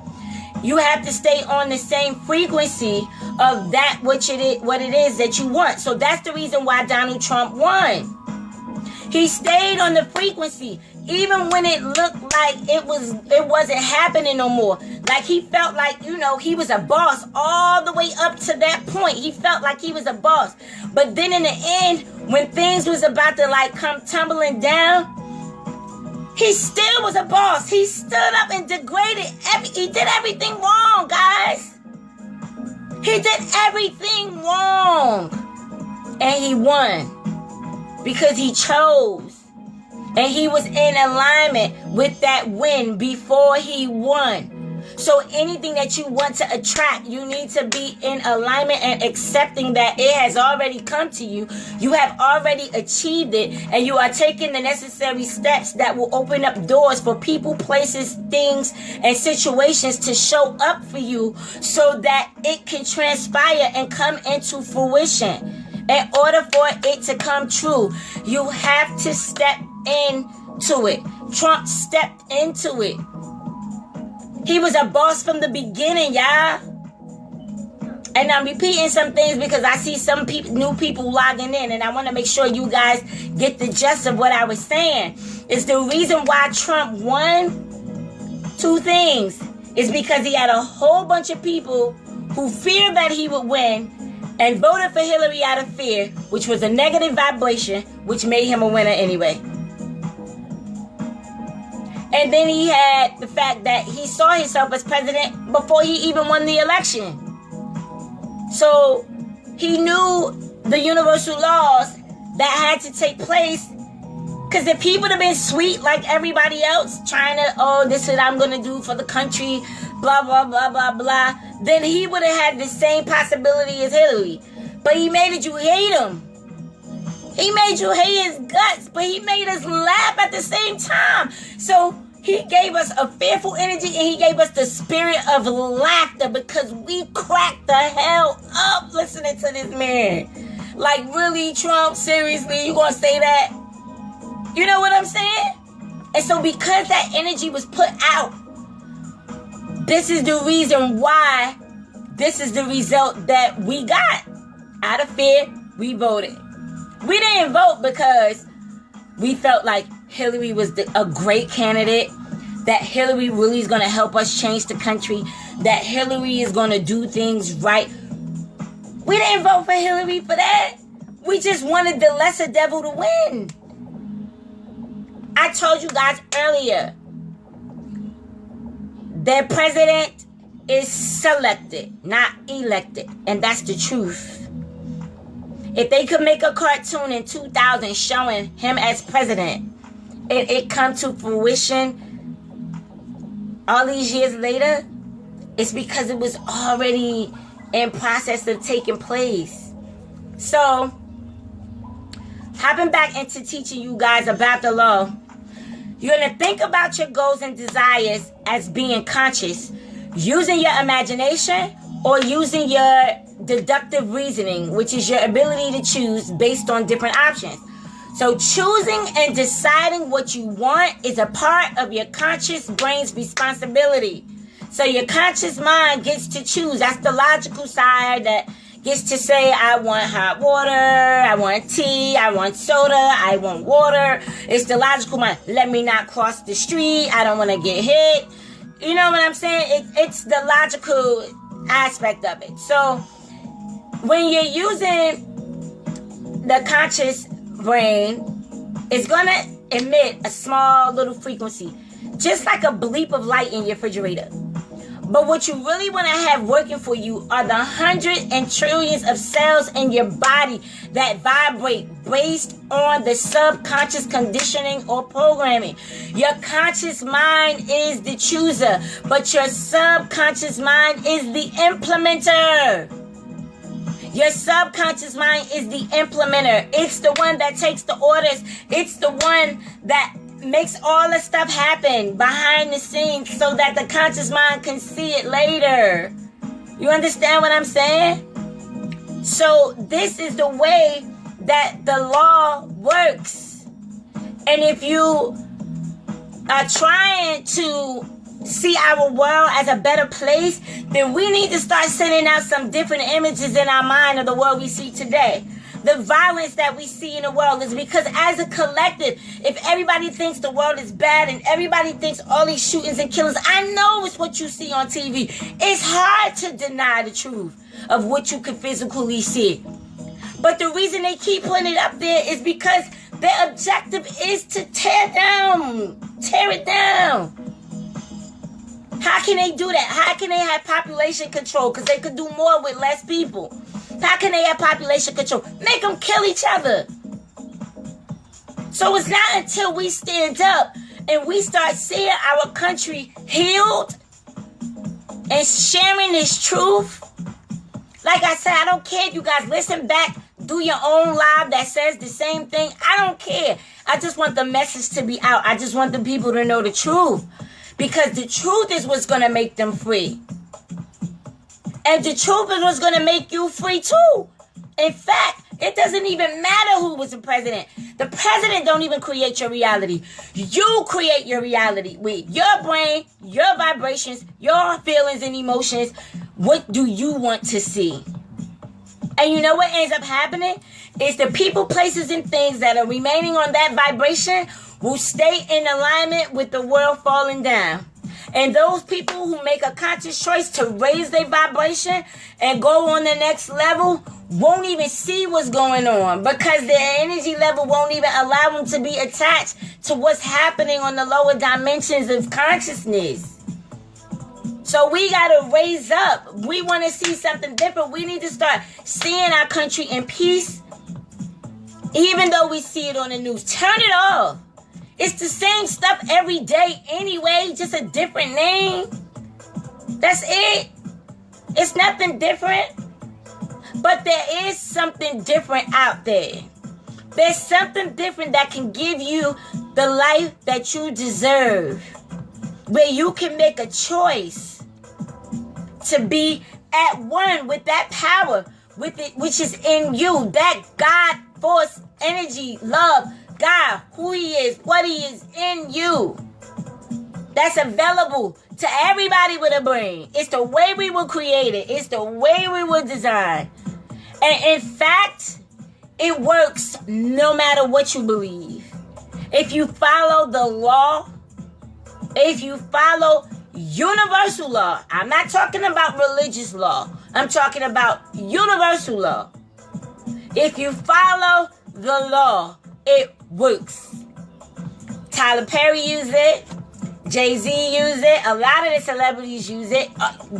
You have to stay on the same frequency of that what it is that you want. So that's the reason why Donald Trump won. He stayed on the frequency. even when it looked like it wasn't happening no more. Like he felt like, he was a boss all the way up to that point. He felt like he was a boss. But then in the end, when things was about to like come tumbling down, he still was a boss. He stood up and degraded. He did everything wrong, guys. He did everything wrong. And he won. Because he chose. And he was in alignment with that win before he won. So anything that you want to attract, you need to be in alignment and accepting that it has already come to you. You have already achieved it. And you are taking the necessary steps that will open up doors for people, places, things, and situations to show up for you so that it can transpire and come into fruition. In order for it to come true, you have to step into it. Trump stepped into it. He was a boss from the beginning, y'all. And I'm repeating some things because I see some new people logging in, and I want to make sure you guys get the gist of what I was saying. It's the reason why Trump won. Two things. It's because he had a whole bunch of people who feared that he would win and voted for Hillary out of fear, which was a negative vibration, which made him a winner anyway. And then he had the fact that he saw himself as president before he even won the election. So he knew the universal laws that had to take place. Because if he would have been sweet like everybody else, trying to, this is what I'm going to do for the country, blah, blah, blah, blah, blah, then he would have had the same possibility as Hillary. But he made you hate him. He made you hate his guts, but he made us laugh at the same time. So he gave us a fearful energy and he gave us the spirit of laughter because we cracked the hell up listening to this man. Like, really, Trump? Seriously? You gonna say that? You know what I'm saying? And so because that energy was put out, this is the reason why this is the result that we got. Out of fear, we voted. We didn't vote because we felt like Hillary was a great candidate, that Hillary really is going to help us change the country, that Hillary is going to do things right. We didn't vote for Hillary for that. We just wanted the lesser devil to win. I told you guys earlier, their president is selected, not elected. And that's the truth. If they could make a cartoon in 2000 showing him as president, and it come to fruition all these years later, it's because it was already in process of taking place. So, hopping back into teaching you guys about the law, you're going to think about your goals and desires as being conscious, using your imagination or using your deductive reasoning, which is your ability to choose based on different options. So choosing and deciding what you want is a part of your conscious brain's responsibility. So your conscious mind gets to choose. That's the logical side that gets to say, I want hot water, I want tea, I want soda, I want water. It's the logical mind. Let me not cross the street. I don't want to get hit. You know what I'm saying? It's the logical aspect of it. So when you're using the conscious brain, it's going to emit a small little frequency, just like a bleep of light in your refrigerator. But what you really want to have working for you are the hundreds and trillions of cells in your body that vibrate based on the subconscious conditioning or programming. Your conscious mind is the chooser, but your subconscious mind is the implementer. Your subconscious mind is the implementer. It's the one that takes the orders. It's the one that makes all the stuff happen behind the scenes so that the conscious mind can see it later. You understand what I'm saying? So this is the way that the law works. And if you are trying to see our world as a better place, then we need to start sending out some different images in our mind of the world we see today. The violence that we see in the world is because as a collective, if everybody thinks the world is bad and everybody thinks all these shootings and killings, I know it's what you see on TV. It's hard to deny the truth of what you can physically see. But the reason they keep putting it up there is because their objective is to tear it down. How can they do that? How can they have population control? Because they could do more with less people. How can they have population control? Make them kill each other. So it's not until we stand up and we start seeing our country healed and sharing this truth. Like I said, I don't care if you guys listen back, do your own live that says the same thing. I don't care. I just want the message to be out. I just want the people to know the truth. Because the truth is what's going to make them free. And the truth is what's going to make you free too. In fact, it doesn't even matter who was the president. The president don't even create your reality. You create your reality with your brain, your vibrations, your feelings and emotions. What do you want to see? And you know what ends up happening? Is the people, places, and things that are remaining on that vibration will stay in alignment with the world falling down. And those people who make a conscious choice to raise their vibration and go on the next level won't even see what's going on because their energy level won't even allow them to be attached to what's happening on the lower dimensions of consciousness. So we got to raise up. We want to see something different. We need to start seeing our country in peace, even though we see it on the news. Turn it off. It's the same stuff every day anyway, just a different name. That's it. It's nothing different. But there is something different out there. There's something different that can give you the life that you deserve. Where you can make a choice to be at one with that power, with it, which is in you. That God force, energy, love, God, who He is, what He is in you. That's available to everybody with a brain. It's the way we were created. It's the way we were designed. And in fact, it works no matter what you believe. If you follow the law, if you follow universal law, I'm not talking about religious law. I'm talking about universal law. If you follow the law, it works. Tyler Perry used it. Jay-Z used it. A lot of the celebrities use it.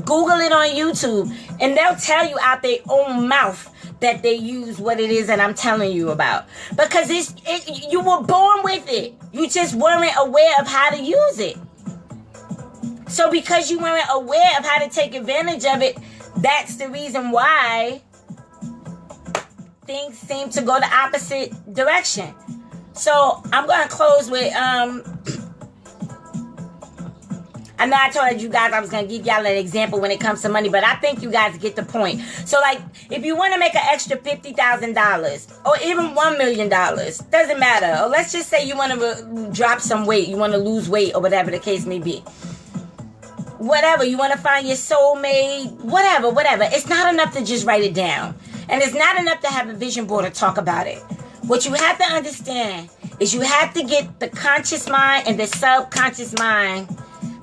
Google it on YouTube. And they'll tell you out their own mouth that they use what it is that I'm telling you about. Because you were born with it. You just weren't aware of how to use it. So because you weren't aware of how to take advantage of it, that's the reason why things seem to go the opposite direction. So I'm going to close with, I know I told you guys I was going to give y'all an example when it comes to money, but I think you guys get the point. So like, if you want to make an extra $50,000 or even $1 million, doesn't matter. Or let's just say you want to drop some weight, you want to lose weight or whatever the case may be. Whatever, you want to find your soulmate, whatever. It's not enough to just write it down. And it's not enough to have a vision board or talk about it. What you have to understand is you have to get the conscious mind and the subconscious mind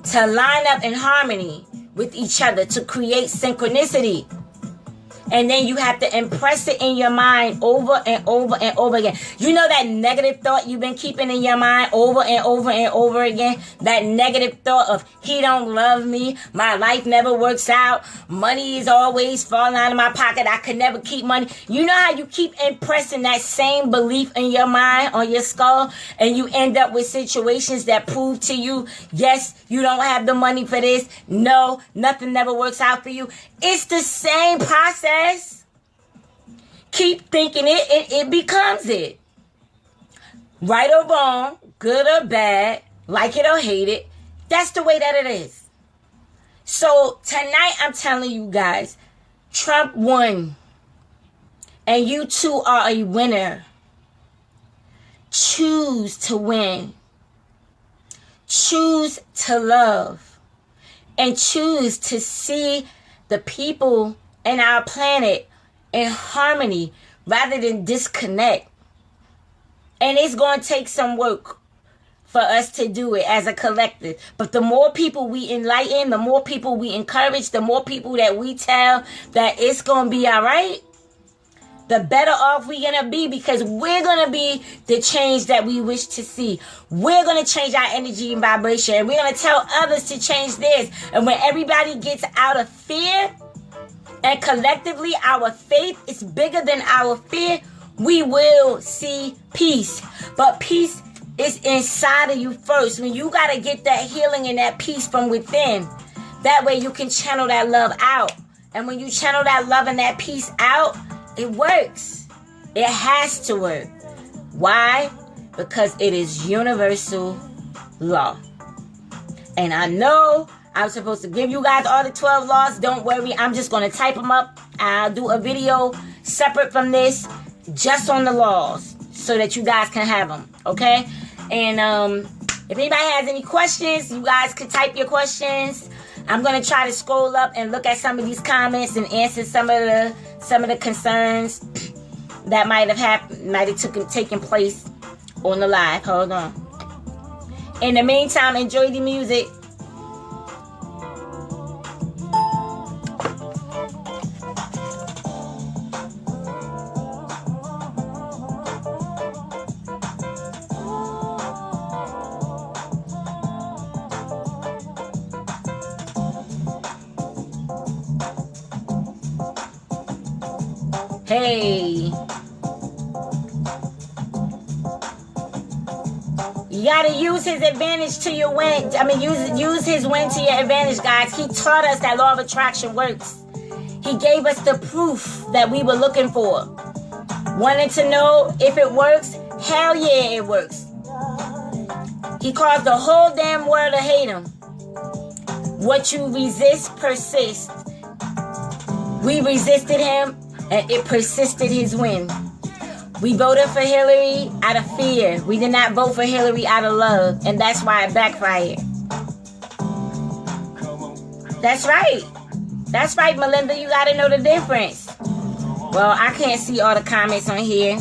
to line up in harmony with each other to create synchronicity. And then you have to impress it in your mind over and over and over again. You know that negative thought you've been keeping in your mind over and over and over again? That negative thought of, he don't love me, my life never works out, money is always falling out of my pocket, I could never keep money. You know how you keep impressing that same belief in your mind, on your skull, and you end up with situations that prove to you, yes, you don't have the money for this, no, nothing never works out for you. It's the same process. Keep thinking it, it becomes it. Right or wrong, good or bad, like it or hate it, that's the way that it is. So tonight I'm telling you guys, Trump won. And you too are a winner. Choose to win. Choose to love. And choose to see the people in our planet in harmony rather than disconnect. And it's going to take some work for us to do it as a collective. But the more people we enlighten, the more people we encourage, the more people that we tell that it's going to be all right, the better off we're going to be, because we're going to be the change that we wish to see. We're going to change our energy and vibration. And we're going to tell others to change theirs. And when everybody gets out of fear, and collectively our faith is bigger than our fear, we will see peace. But peace is inside of you first. When you got to get that healing and that peace from within, that way you can channel that love out. And when you channel that love and that peace out, it works. It has to work. Why? Because it is universal law. And I know I'm supposed to give you guys all the 12 laws. Don't worry. I'm just going to type them up. I'll do a video separate from this just on the laws so that you guys can have them. Okay? And if anybody has any questions, you guys could type your questions. I'm going to try to scroll up and look at some of these comments and answer some of the concerns that might have taken place on the live. Hold on. In the meantime, enjoy the music. Hey, you gotta use his advantage to your win. Use his win to your advantage, guys. He taught us that law of attraction works. He gave us the proof that we were looking for. Wanted to know if it works? Hell yeah, it works. He caused the whole damn world to hate him. What you resist persists. We resisted him, and it persisted his win. We voted for Hillary out of fear. We did not vote for Hillary out of love. And that's why it backfired. That's right. That's right, Melinda. You got to know the difference. Well, I can't see all the comments on here.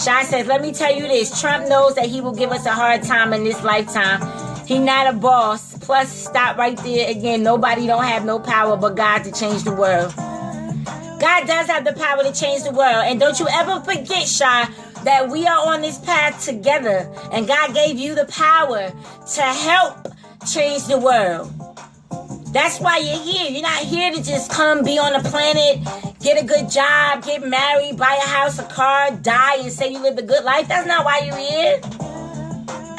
Shy says, let me tell you this. Trump knows that he will give us a hard time in this lifetime. He not a boss. Plus, stop right there again. Nobody don't have no power but God to change the world. God does have the power to change the world. And don't you ever forget, Shy, that we are on this path together. And God gave you the power to help change the world. That's why you're here. You're not here to just come, be on the planet, get a good job, get married, buy a house, a car, die, and say you lived a good life. That's not why you're here.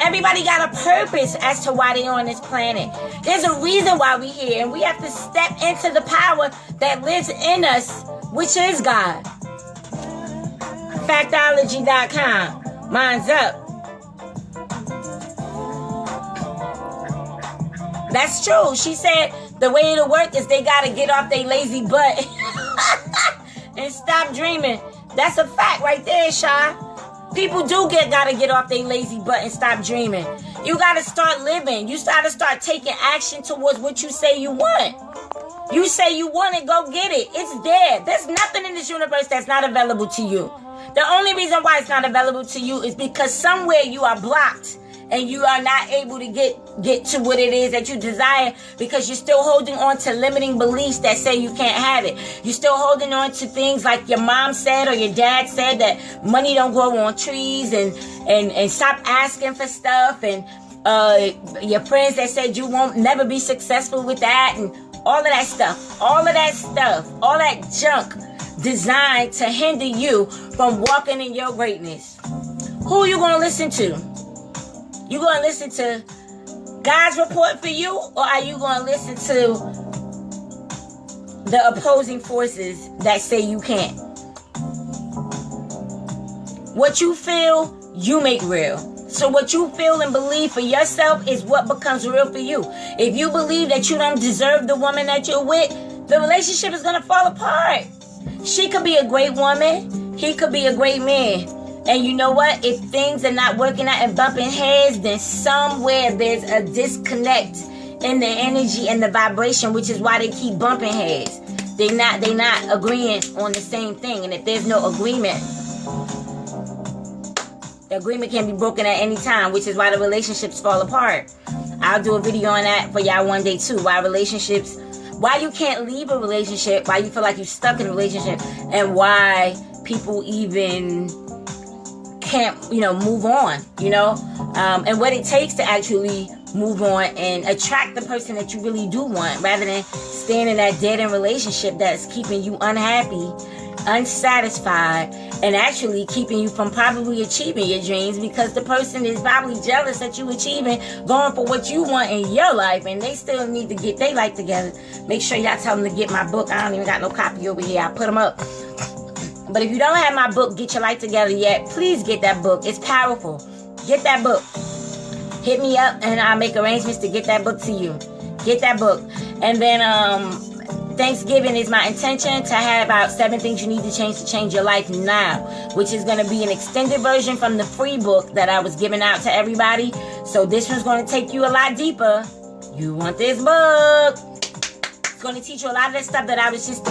Everybody got a purpose as to why they're on this planet. There's a reason why we're here, and we have to step into the power that lives in us, which is God. Factology.com. Mine's up. That's true. She said the way it'll work is they got to get off their lazy butt and stop dreaming. That's a fact right there, Shy. People gotta get off their lazy butt and stop dreaming. You gotta start living. You gotta start taking action towards what you say you want. You say you want it, go get it. It's there. There's nothing in this universe that's not available to you. The only reason why it's not available to you is because somewhere you are blocked and you are not able to get to what it is that you desire because you're still holding on to limiting beliefs that say you can't have it. You're still holding on to things like your mom said or your dad said that money don't grow on trees and stop asking for stuff, and your friends that said you won't never be successful with that, and all that stuff, all that junk designed to hinder you from walking in your greatness. Who are you going to listen to? You going to listen to God's report for you, or are you going to listen to the opposing forces that say you can't? What you feel, you make real. So what you feel and believe for yourself is what becomes real for you. If you believe that you don't deserve the woman that you're with, the relationship is going to fall apart. She could be a great woman. He could be a great man. And you know what? If things are not working out and bumping heads, then somewhere there's a disconnect in the energy and the vibration, which is why they keep bumping heads. They not agreeing on the same thing. And if there's no agreement, the agreement can be broken at any time, which is why the relationships fall apart. I'll do a video on that for y'all one day too. Why you can't leave a relationship, why you feel like you're stuck in a relationship, and why people even can't, move on, and what it takes to actually move on and attract the person that you really do want, rather than staying in that dead-end relationship that's keeping you unhappy, unsatisfied, and actually keeping you from probably achieving your dreams, because the person is probably jealous that you achieving, going for what you want in your life, and they still need to get their life together. Make sure y'all tell them to get my book. I don't even got no copy over here. I put them up. But if you don't have my book, Get Your Life Together yet, please get that book. It's powerful. Get that book. Hit me up and I'll make arrangements to get that book to you. Get that book. And then Thanksgiving is my intention to have about 7 things you need to change your life now, which is going to be an extended version from the free book that I was giving out to everybody. So this one's going to take you a lot deeper. You want this book. It's going to teach you a lot of that stuff that I was just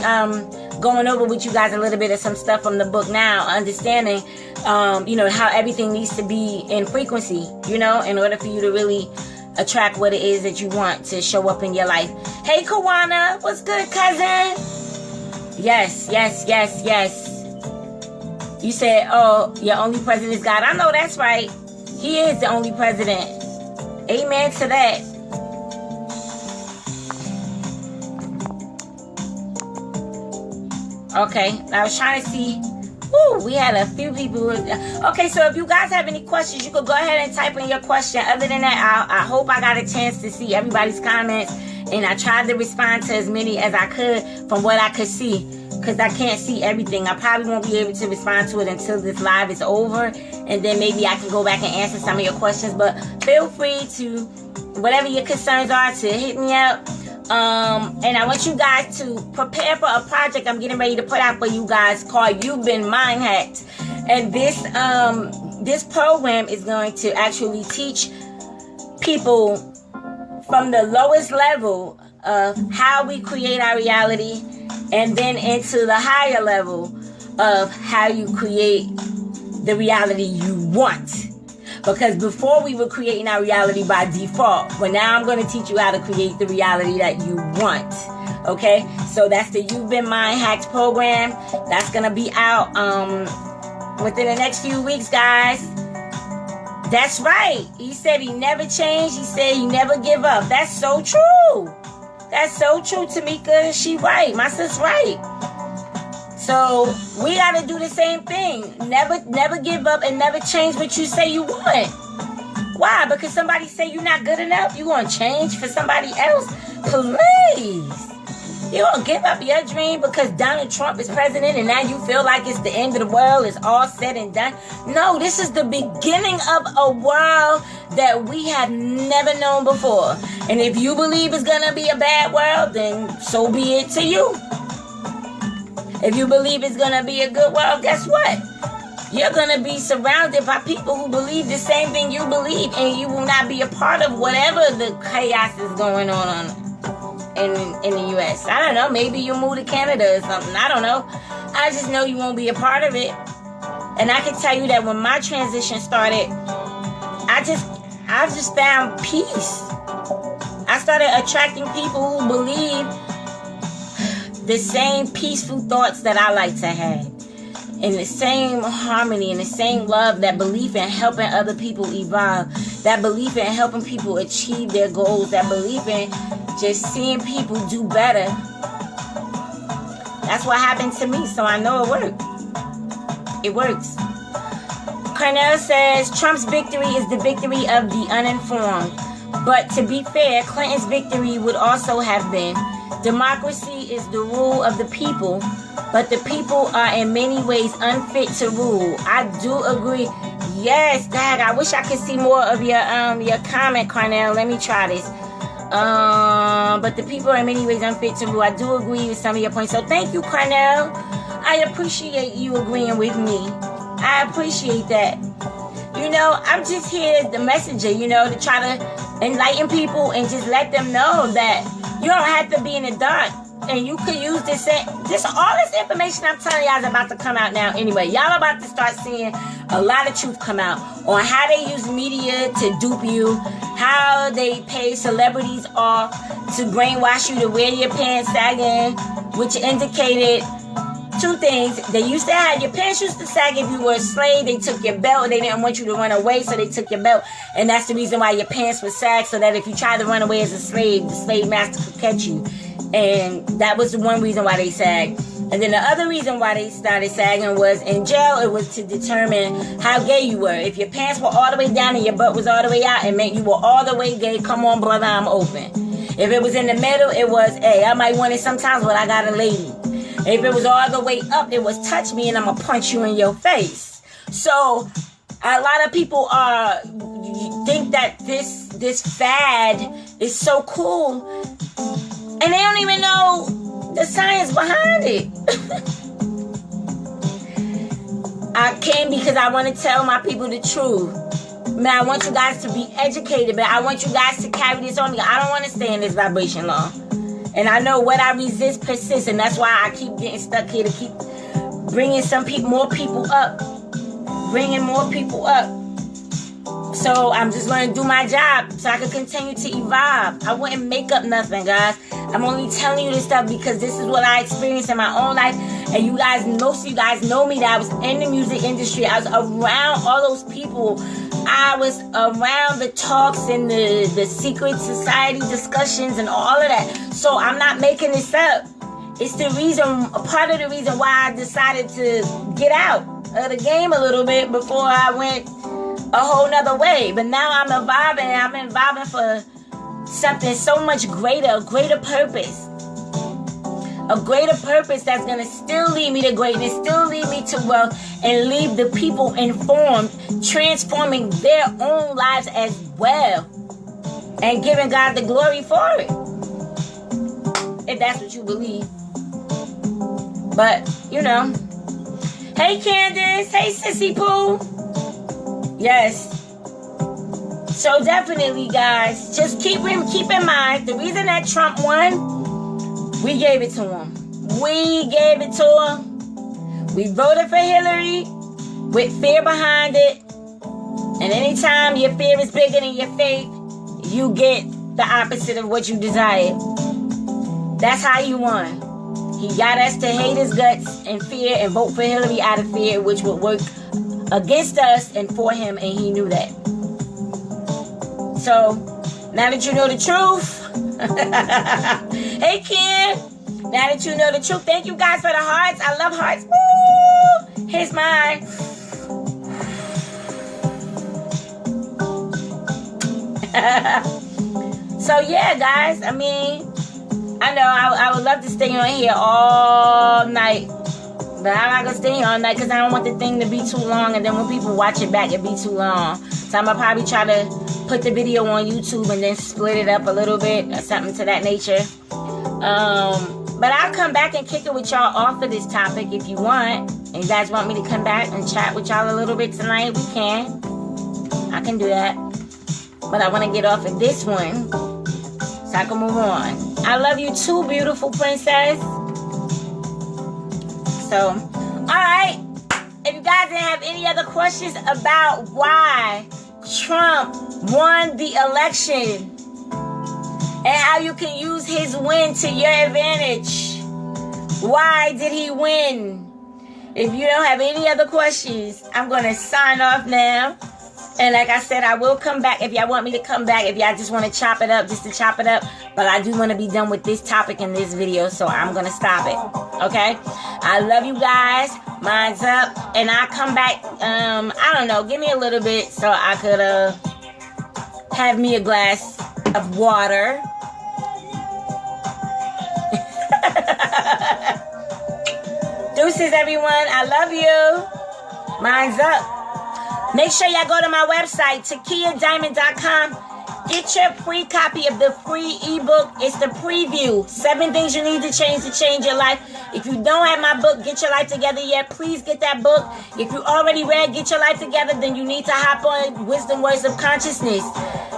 going over with you guys, a little bit of some stuff from the book now, understanding how everything needs to be in frequency, in order for you to really attract what it is that you want to show up in your life. Hey, Kawana, what's good, cousin? Yes. You said, oh, your only president is God. I know that's right. He is the only president. Amen to that. Okay, I was trying to see. Woo, we had a few people. Okay, so if you guys have any questions, you could go ahead and type in your question. Other than that, I hope I got a chance to see everybody's comments, and I tried to respond to as many as I could from what I could see, because I can't see everything. I probably won't be able to respond to it until this live is over, and then maybe I can go back and answer some of your questions. But feel free to, whatever your concerns are, to hit me up. And I want you guys to prepare for a project I'm getting ready to put out for you guys called You've Been Mind Hacked. And this program is going to actually teach people from the lowest level of how we create our reality, and then into the higher level of how you create the reality you want. Because before we were creating our reality by default, but now I'm going to teach you how to create the reality that you want. Okay, so that's the You've Been Mind Hacked program. That's going to be out within the next few weeks, guys. That's right. He said he never changed. He said he never give up. That's so true. That's so true, Tamika. She right. My sis right. So we got to do the same thing. Never give up and never change what you say you want. Why? Because somebody say you're not good enough? You going to change for somebody else? Please. You going to give up your dream because Donald Trump is president and now you feel like it's the end of the world, it's all said and done? No, this is the beginning of a world that we have never known before. And if you believe it's going to be a bad world, then so be it to you. If you believe it's going to be a good world, guess what? You're going to be surrounded by people who believe the same thing you believe, and you will not be a part of whatever the chaos is going on in the U.S. I don't know. Maybe you'll move to Canada or something. I don't know. I just know you won't be a part of it. And I can tell you that when my transition started, I just found peace. I started attracting people who believe the same peaceful thoughts that I like to have, and the same harmony and the same love, that belief in helping other people evolve, that belief in helping people achieve their goals, that belief in just seeing people do better. That's what happened to me, so I know it worked. It works. Cornell says Trump's victory is the victory of the uninformed, but to be fair, Clinton's victory would also have been. Democracy is the rule of the people, but the people are in many ways unfit to rule. I do agree. Yes, Dad, I wish I could see more of your comment, Cornell. Let me try this. But the people are in many ways unfit to rule. I do agree with some of your points. So thank you, Cornell. I appreciate you agreeing with me. I appreciate that. I'm just here, the messenger, to try to enlighten people and just let them know that you don't have to be in the dark And you could use this all this information I'm telling y'all is about to come out now anyway. Y'all about to start seeing a lot of truth come out on how they use media to dupe you, how they pay celebrities off to brainwash you to wear your pants sagging, which indicated two things. They used to have your pants used to sag if you were a slave. They took your belt. They didn't want you to run away, so they took your belt. And that's the reason why your pants would sag, so that if you tried to run away as a slave, the slave master could catch you. And that was the one reason why they sagged. And then the other reason why they started sagging was in jail. It was to determine how gay you were. If your pants were all the way down and your butt was all the way out, it meant you were all the way gay. Come on, brother, I'm open. If it was in the middle, it was, hey, I might want it sometimes, but I got a lady. If it was all the way up, it was touch me and I'm going to punch you in your face. So a lot of people think that this fad is so cool, and they don't even know the science behind it. I came because I want to tell my people the truth. Man, I want you guys to be educated, but I want you guys to carry this on. I don't want to stay in this vibration long. And I know what I resist persists, and that's why I keep getting stuck here to keep bringing more people up. Bringing more people up. So I'm just going to do my job so I can continue to evolve. I wouldn't make up nothing, guys. I'm only telling you this stuff because this is what I experienced in my own life. And you guys, most of you guys know me, that I was in the music industry. I was around all those people. I was around the talks and the secret society discussions and all of that. So I'm not making this up. It's the reason, a part of the reason why I decided to get out of the game a little bit before I went a whole nother way. But now I'm evolving, and I'm evolving for something so much greater, a greater purpose. A greater purpose that's going to still lead me to greatness, still lead me to wealth, and leave the people informed, transforming their own lives as well, and giving God the glory for it, if that's what you believe. But, you know. Hey, Candace. Hey, Sissy Pooh. Yes. So definitely, guys, just keep in mind, the reason that Trump won, we gave it to him. We gave it to him. We voted for Hillary with fear behind it. And anytime your fear is bigger than your faith, you get the opposite of what you desired. That's how you won. He got us to hate his guts and fear and vote for Hillary out of fear, which would work against us and for him, and he knew that. So, now that you know the truth, hey Ken, now that you know the truth, thank you guys for the hearts. I love hearts. Woo! Here's mine. So yeah, guys, I mean, I know I would love to stay on here all night, but I'm not going to stay here all night because I don't want the thing to be too long, and then when people watch it back, it'd be too long. So I'm going to probably try to put the video on YouTube and then split it up a little bit or something to that nature. But I'll come back and kick it with y'all off of this topic if you want. And you guys want me to come back and chat with y'all a little bit tonight, we can. I can do that. But I want to get off of this one so I can move on. I love you too, beautiful princess. So, alright. If you guys didn't have any other questions about why Trump won the election and how you can use his win to your advantage, why did he win? If you don't have any other questions, I'm going to sign off now. And like I said, I will come back if y'all want me to come back. If y'all just want to chop it up, just to chop it up. But I do want to be done with this topic in this video, so I'm going to stop it. Okay? I love you guys. Mine's up. And I'll come back, I don't know, give me a little bit so I could have me a glass of water. Deuces, everyone. I love you. Mine's up. Make sure y'all go to my website, TakiyahDiamond.com. Get your free copy of the free ebook. It's the preview. 7 things you need to change your life. If you don't have my book, Get Your Life Together yet, please get that book. If you already read Get Your Life Together, then you need to hop on Wisdom Words of Consciousness.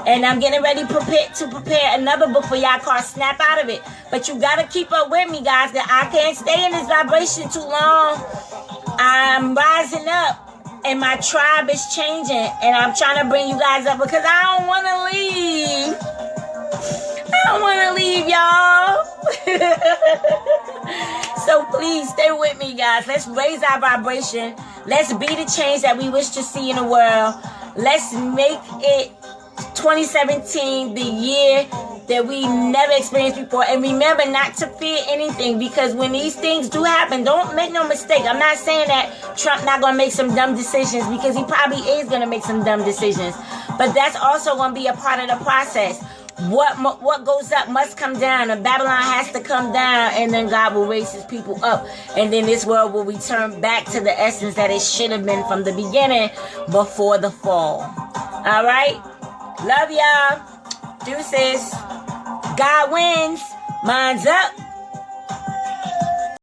And I'm getting ready to prepare another book for y'all called Snap Out of It. But you got to keep up with me, guys, because I can't stay in this vibration too long. I'm rising up. And my tribe is changing. And I'm trying to bring you guys up because I don't want to leave. I don't want to leave, y'all. So please stay with me, guys. Let's raise our vibration. Let's be the change that we wish to see in the world. Let's make it 2017 the year that we never experienced before. And remember not to fear anything, because when these things do happen, don't make no mistake. I'm not saying that Trump not going to make some dumb decisions, because he probably is going to make some dumb decisions. But that's also going to be a part of the process. What goes up must come down, and Babylon has to come down, and then God will raise his people up, and then this world will return back to the essence that it should have been from the beginning, before the fall. All right? Love y'all. Deuces. God wins. Mine's up.